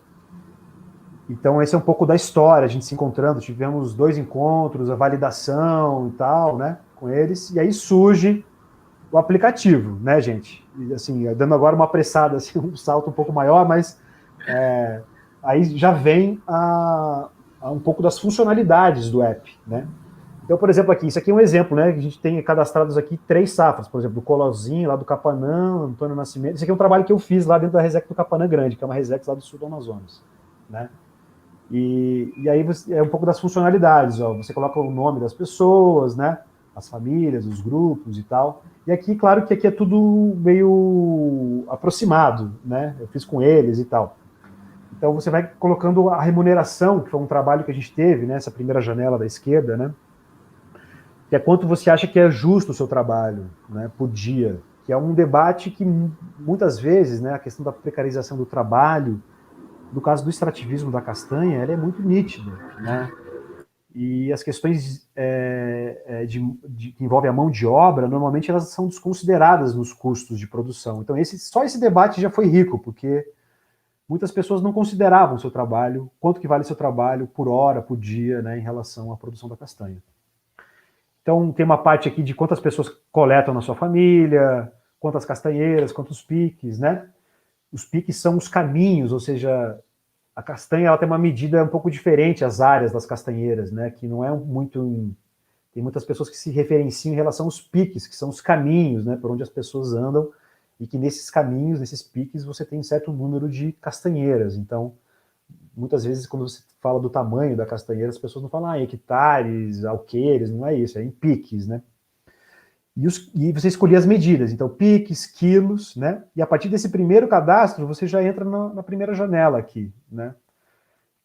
Então esse é um pouco da história, a gente se encontrando, tivemos 2 encontros, a validação e tal, né, com eles, e aí surge o aplicativo, né, gente? E, assim, dando agora uma apressada, assim, um salto um pouco maior, mas aí já vem um pouco das funcionalidades do app, né? Então, por exemplo, isso aqui é um exemplo, né? A gente tem cadastrados aqui 3 safras, por exemplo, do Colozinho, lá do Capanã, Antônio Nascimento. Esse aqui é um trabalho que eu fiz lá dentro da Resex do Capanã Grande, que é uma Resex lá do sul do Amazonas, né? E aí é um pouco das funcionalidades, ó, você coloca o nome das pessoas, né, as famílias, os grupos e tal. E aqui, claro que aqui é tudo meio aproximado, né, eu fiz com eles e tal. Então você vai colocando a remuneração, que foi um trabalho que a gente teve, né, essa primeira janela da esquerda, né, que é quanto você acha que é justo o seu trabalho, né, por dia, que é um debate que muitas vezes, né, a questão da precarização do trabalho, no caso do extrativismo da castanha, ela é muito nítida, né? E as questões que envolvem a mão de obra, normalmente elas são desconsideradas nos custos de produção. Então só esse debate já foi rico, porque muitas pessoas não consideravam o seu trabalho, quanto que vale seu trabalho por hora, por dia, né, em relação à produção da castanha. Então tem uma parte aqui de quantas pessoas coletam na sua família, quantas castanheiras, quantos piques, né? Os piques são os caminhos, ou seja, a castanha ela tem uma medida um pouco diferente às áreas das castanheiras, né? Que não é muito... Tem muitas pessoas que se referenciam em relação aos piques, que são os caminhos, né? Por onde as pessoas andam, e que nesses caminhos, nesses piques, você tem um certo número de castanheiras. Então, muitas vezes, quando você fala do tamanho da castanheira, as pessoas não falam hectares, alqueires, não é isso, é em piques, né? E você escolhia as medidas, então piques, quilos, né? E a partir desse primeiro cadastro, você já entra na primeira janela aqui, né?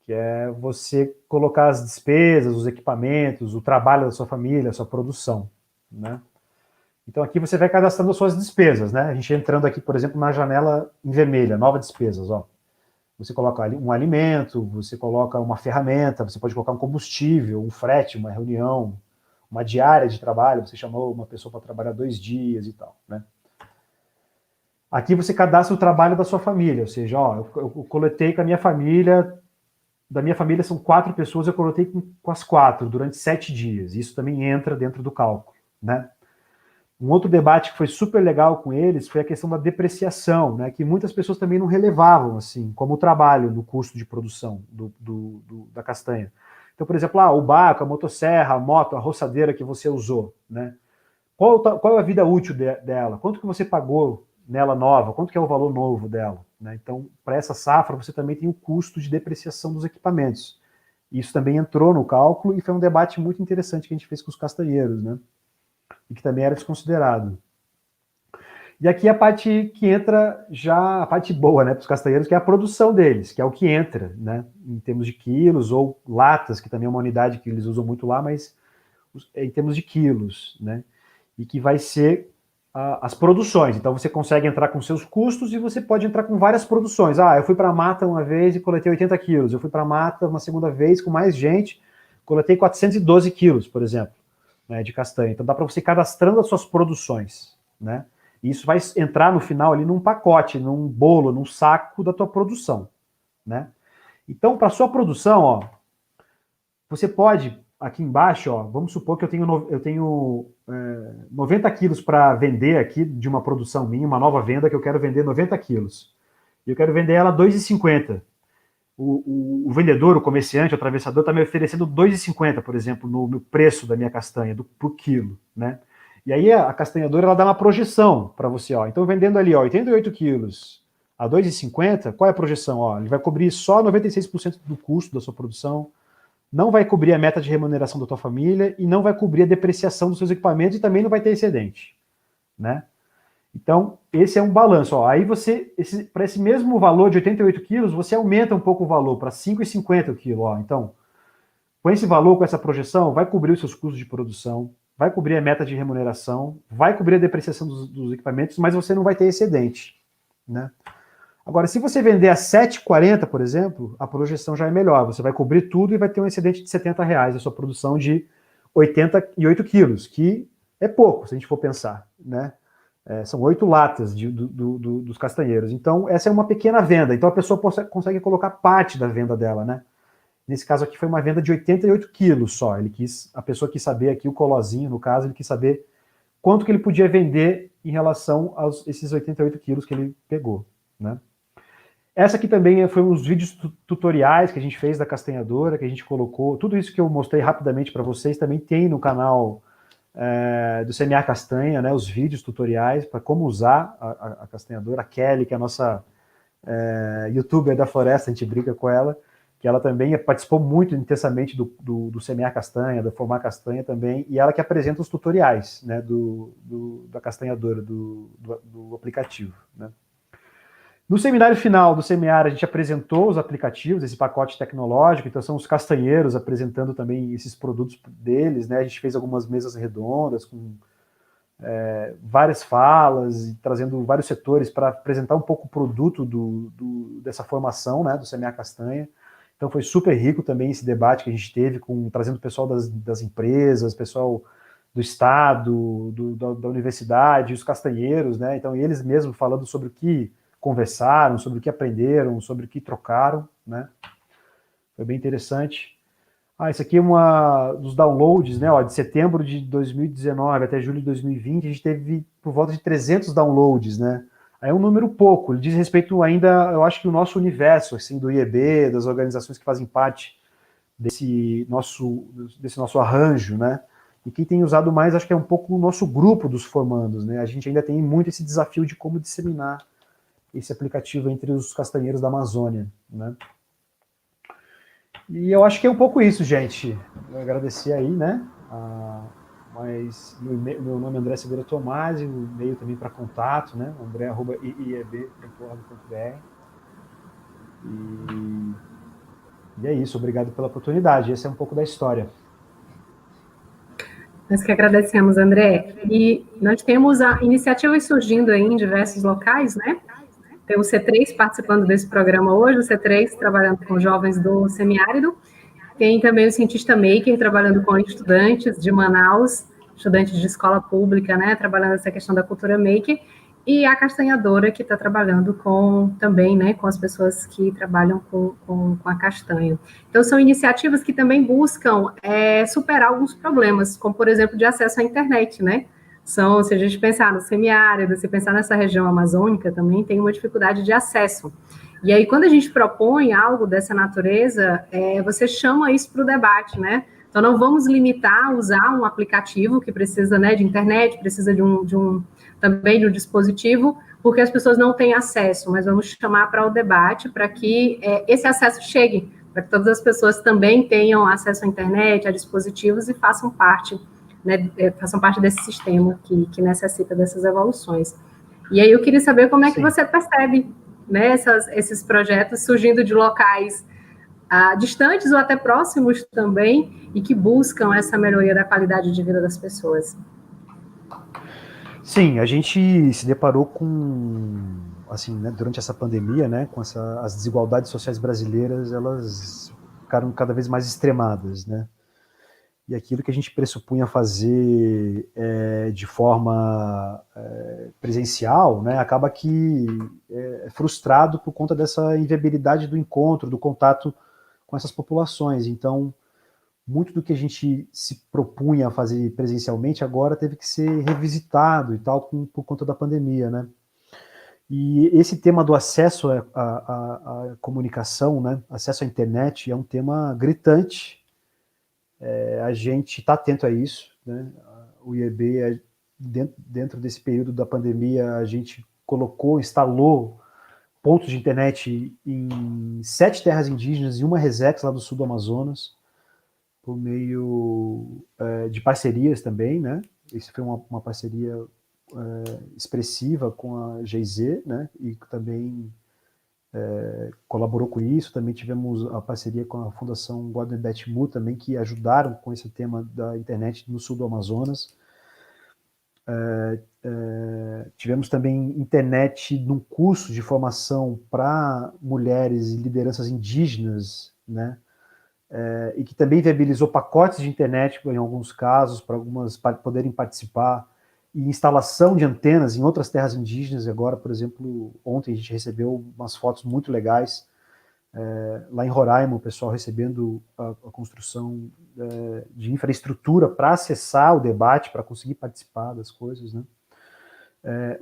Que é você colocar as despesas, os equipamentos, o trabalho da sua família, a sua produção, né? Então aqui você vai cadastrando as suas despesas, né? A gente entrando aqui, por exemplo, na janela em vermelha, nova despesas, ó. Você coloca um alimento, você coloca uma ferramenta, você pode colocar um combustível, um frete, uma reunião, uma diária de trabalho, você chamou uma pessoa para trabalhar 2 dias e tal, né? Aqui você cadastra o trabalho da sua família, ou seja, ó, eu coletei com a minha família, da minha família são 4 pessoas, eu coletei com as 4 durante 7 dias. Isso também entra dentro do cálculo, né? Um outro debate que foi super legal com eles foi a questão da depreciação, né, que muitas pessoas também não relevavam, assim, como o trabalho no custo de produção da castanha. Então, por exemplo, o baco, a motosserra, a moto, a roçadeira que você usou, né? Qual é a vida útil dela? Quanto que você pagou nela nova? Quanto que é o valor novo dela? Né? Então, para essa safra, você também tem o custo de depreciação dos equipamentos. Isso também entrou no cálculo e foi um debate muito interessante que a gente fez com os castanheiros, né? E que também era desconsiderado. E aqui a parte que entra já, a parte boa, né, para os castanheiros, que é a produção deles, que é o que entra, né, em termos de quilos, ou latas, que também é uma unidade que eles usam muito lá, mas em termos de quilos, né, e que vai ser as produções. Então você consegue entrar com seus custos e você pode entrar com várias produções. Eu fui para a mata uma vez e coletei 80 quilos, eu fui para a mata uma segunda vez com mais gente, coletei 412 quilos, por exemplo, né, de castanha. Então dá para você ir cadastrando as suas produções, né? E isso vai entrar no final ali num pacote, num bolo, num saco da tua produção, né? Então, para sua produção, ó, você pode, aqui embaixo, ó, vamos supor que eu tenho 90 quilos para vender aqui de uma produção minha, uma nova venda que eu quero vender 90 quilos. E eu quero vender ela a 2,50. O vendedor, o comerciante, o atravessador está me oferecendo 2,50, por exemplo, no preço da minha castanha, por quilo, né? E aí a castanhadora ela dá uma projeção para você, ó. Então vendendo ali, ó, 88 quilos a 2,50, qual é a projeção? Ó, ele vai cobrir só 96% do custo da sua produção, não vai cobrir a meta de remuneração da tua família e não vai cobrir a depreciação dos seus equipamentos e também não vai ter excedente, né? Então, esse é um balanço. Ó. Aí você, para esse mesmo valor de 88 quilos, você aumenta um pouco o valor para 5,50 o quilo. Ó. Então, com esse valor, com essa projeção, vai cobrir os seus custos de produção, vai cobrir a meta de remuneração, vai cobrir a depreciação dos equipamentos, mas você não vai ter excedente, né? Agora, se você vender a 7,40, por exemplo, a projeção já é melhor. Você vai cobrir tudo e vai ter um excedente de R$70 a sua produção de 88 quilos, que é pouco, se a gente for pensar, né? São 8 latas dos castanheiros. Então, essa é uma pequena venda. Então, a pessoa consegue colocar parte da venda dela, né? Nesse caso aqui foi uma venda de 88 quilos só. A pessoa quis saber aqui, o Colozinho, no caso, ele quis saber quanto que ele podia vender em relação a esses 88 quilos que ele pegou, né? Essa aqui também foi uns vídeos tutoriais que a gente fez da castanhadora, que a gente colocou. Tudo isso que eu mostrei rapidamente para vocês também tem no canal do Semear Castanha, né, os vídeos tutoriais para como usar a castanhadora. A Kelly, que é a nossa youtuber da floresta, a gente brinca com ela, que ela também participou muito intensamente do Semear Castanha, do Formar Castanha também, e ela que apresenta os tutoriais, né, da castanhadora, do aplicativo, né. No seminário final do Semear, a gente apresentou os aplicativos, esse pacote tecnológico, então são os castanheiros apresentando também esses produtos deles, né? A gente fez algumas mesas redondas com várias falas e trazendo vários setores para apresentar um pouco o produto dessa formação, né, do Semear Castanha. Então foi super rico também esse debate que a gente teve, trazendo o pessoal das empresas, pessoal do Estado, da universidade, os castanheiros, né? Então eles mesmos falando sobre o que conversaram, sobre o que aprenderam, sobre o que trocaram, né? Foi bem interessante. Isso aqui é uma dos downloads, né? Ó, de setembro de 2019 até julho de 2020, a gente teve por volta de 300 downloads, né? Aí é um número pouco, ele diz respeito ainda, eu acho que o nosso universo, assim, do IEB, das organizações que fazem parte desse nosso arranjo, né? E quem tem usado mais, acho que é um pouco o nosso grupo dos formandos, né? A gente ainda tem muito esse desafio de como disseminar esse aplicativo entre os castanheiros da Amazônia, né? E eu acho que é um pouco isso, gente. Eu agradecer aí, né? Mas meu nome é André Silveira Tomasi, o e-mail também para contato, né? andré@ieb.org.br. E é isso, obrigado pela oportunidade. Esse é um pouco da história. Nós que agradecemos, André. E nós temos iniciativas surgindo aí em diversos locais, né? Tem o C3 participando desse programa hoje, o C3 trabalhando com jovens do semiárido. Tem também o Cientista Maker trabalhando com estudantes de Manaus, estudantes de escola pública, né, trabalhando essa questão da cultura maker. e a Castanhadora, que está trabalhando também, né, com as pessoas que trabalham com a castanha. Então, são iniciativas que também buscam superar alguns problemas, como, por exemplo, de acesso à internet, né? Se a gente pensar no semiárido, se pensar nessa região amazônica, também tem uma dificuldade de acesso. E aí, quando a gente propõe algo dessa natureza, você chama isso para o debate, né? Então, não vamos limitar a usar um aplicativo que precisa, né, de internet, precisa também de um dispositivo, porque as pessoas não têm acesso, mas vamos chamar para o debate para que esse acesso chegue, para que todas as pessoas também tenham acesso à internet, a dispositivos e façam parte, né, desse sistema que necessita dessas evoluções. E aí eu queria saber como é que você percebe, né, esses projetos surgindo de locais distantes ou até próximos também, e que buscam essa melhoria da qualidade de vida das pessoas. Sim, a gente se deparou com, assim, né, durante essa pandemia, né, com as desigualdades sociais brasileiras, elas ficaram cada vez mais extremadas, né, e aquilo que a gente pressupunha fazer de forma presencial, né, acaba que é frustrado por conta dessa inviabilidade do encontro, do contato com essas populações. Então, muito do que a gente se propunha a fazer presencialmente agora teve que ser revisitado e tal por conta da pandemia, né? E esse tema do acesso à comunicação, né, acesso à internet, é um tema gritante. A gente está atento a isso, né? O IEB, dentro desse período da pandemia, a gente instalou pontos de internet em 7 terras indígenas e uma Resex lá do sul do Amazonas, por meio de parcerias também, né? Isso foi uma parceria expressiva com a GIZ, né? E também colaborou com isso. Também tivemos a parceria com a Fundação Guadebete Mu também, que ajudaram com esse tema da internet no sul do Amazonas. Tivemos também internet num curso de formação para mulheres e lideranças indígenas, né? E que também viabilizou pacotes de internet, em alguns casos, para algumas poderem participar, e instalação de antenas em outras terras indígenas. Agora, por exemplo, ontem a gente recebeu umas fotos muito legais, lá em Roraima, o pessoal recebendo a construção de infraestrutura para acessar o debate, para conseguir participar das coisas, né?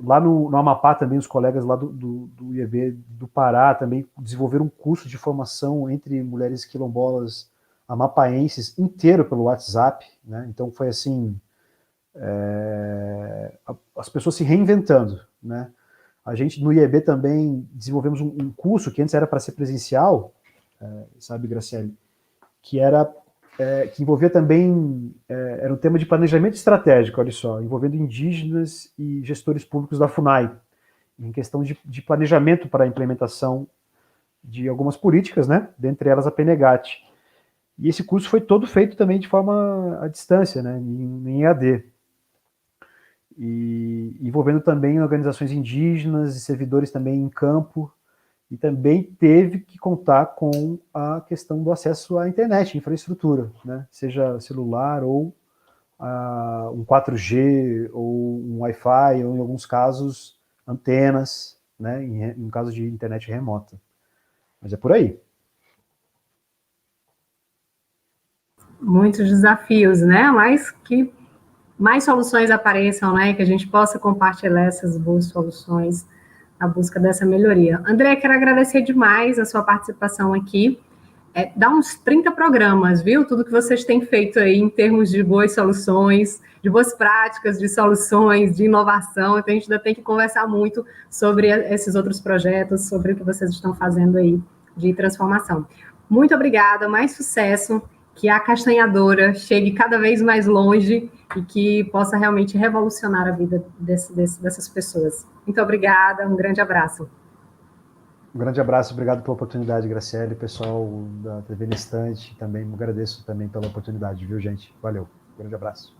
Lá no Amapá também, os colegas lá do IEB do Pará também desenvolveram um curso de formação entre mulheres quilombolas amapaenses inteiro pelo WhatsApp, né? Então foi assim, as pessoas se reinventando, né? A gente no IEB também desenvolvemos um curso que antes era para ser presencial, sabe, Graciele, que envolvia também, era um tema de planejamento estratégico, olha só, envolvendo indígenas e gestores públicos da FUNAI, em questão de planejamento para a implementação de algumas políticas, né, dentre elas a PNGAT. E esse curso foi todo feito também de forma à distância, né, em EAD. E envolvendo também organizações indígenas e servidores também em campo, e também teve que contar com a questão do acesso à internet, infraestrutura, né? Seja celular ou um 4G ou um Wi-Fi, ou em alguns casos antenas, né? Em caso de internet remota. Mas é por aí. Muitos desafios, né? Mas que mais soluções apareçam, né? Que a gente possa compartilhar essas boas soluções, a busca dessa melhoria. André, quero agradecer demais a sua participação aqui. Dá uns 30 programas, viu? Tudo que vocês têm feito aí em termos de boas soluções, de boas práticas, de soluções, de inovação. Então, a gente ainda tem que conversar muito sobre esses outros projetos, sobre o que vocês estão fazendo aí de transformação. Muito obrigada, mais sucesso, que a Castanhadora chegue cada vez mais longe e que possa realmente revolucionar a vida dessas pessoas. Muito obrigada, um grande abraço. Um grande abraço, obrigado pela oportunidade, Graciele, pessoal da TV Na Estante, também agradeço também pela oportunidade, viu, gente? Valeu, grande abraço.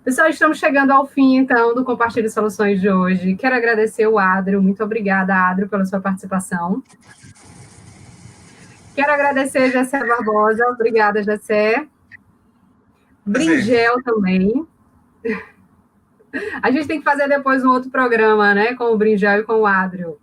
Pessoal, estamos chegando ao fim, então, do Compartilhe Soluções de hoje. Quero agradecer o Adrio, muito obrigada, Adrio, pela sua participação. Quero agradecer a Jessé Barbosa, obrigada, Jessé. Bringel também. A gente tem que fazer depois um outro programa, né? Com o Brinjel e com o Adrio.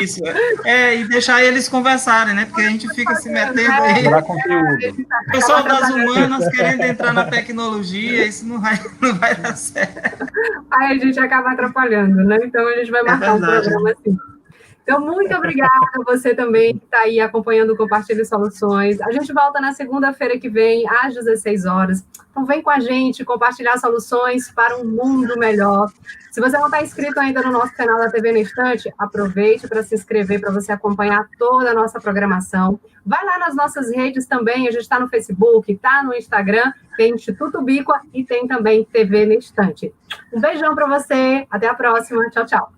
Isso, e deixar eles conversarem, né? Porque a gente fica se metendo aí. O pessoal das humanas querendo entrar na tecnologia, isso não vai dar certo. Aí a gente acaba atrapalhando, né? Então a gente vai marcar um programa assim. Então, muito obrigada a você também que está aí acompanhando o Compartilhe Soluções. A gente volta na segunda-feira que vem, às 16 horas. Então, vem com a gente compartilhar soluções para um mundo melhor. Se você não está inscrito ainda no nosso canal da TV na Estante, aproveite para se inscrever, para você acompanhar toda a nossa programação. Vai lá nas nossas redes também, a gente está no Facebook, está no Instagram, tem Instituto Ubiqua e tem também TV na Estante. Um beijão para você, até a próxima, tchau, tchau.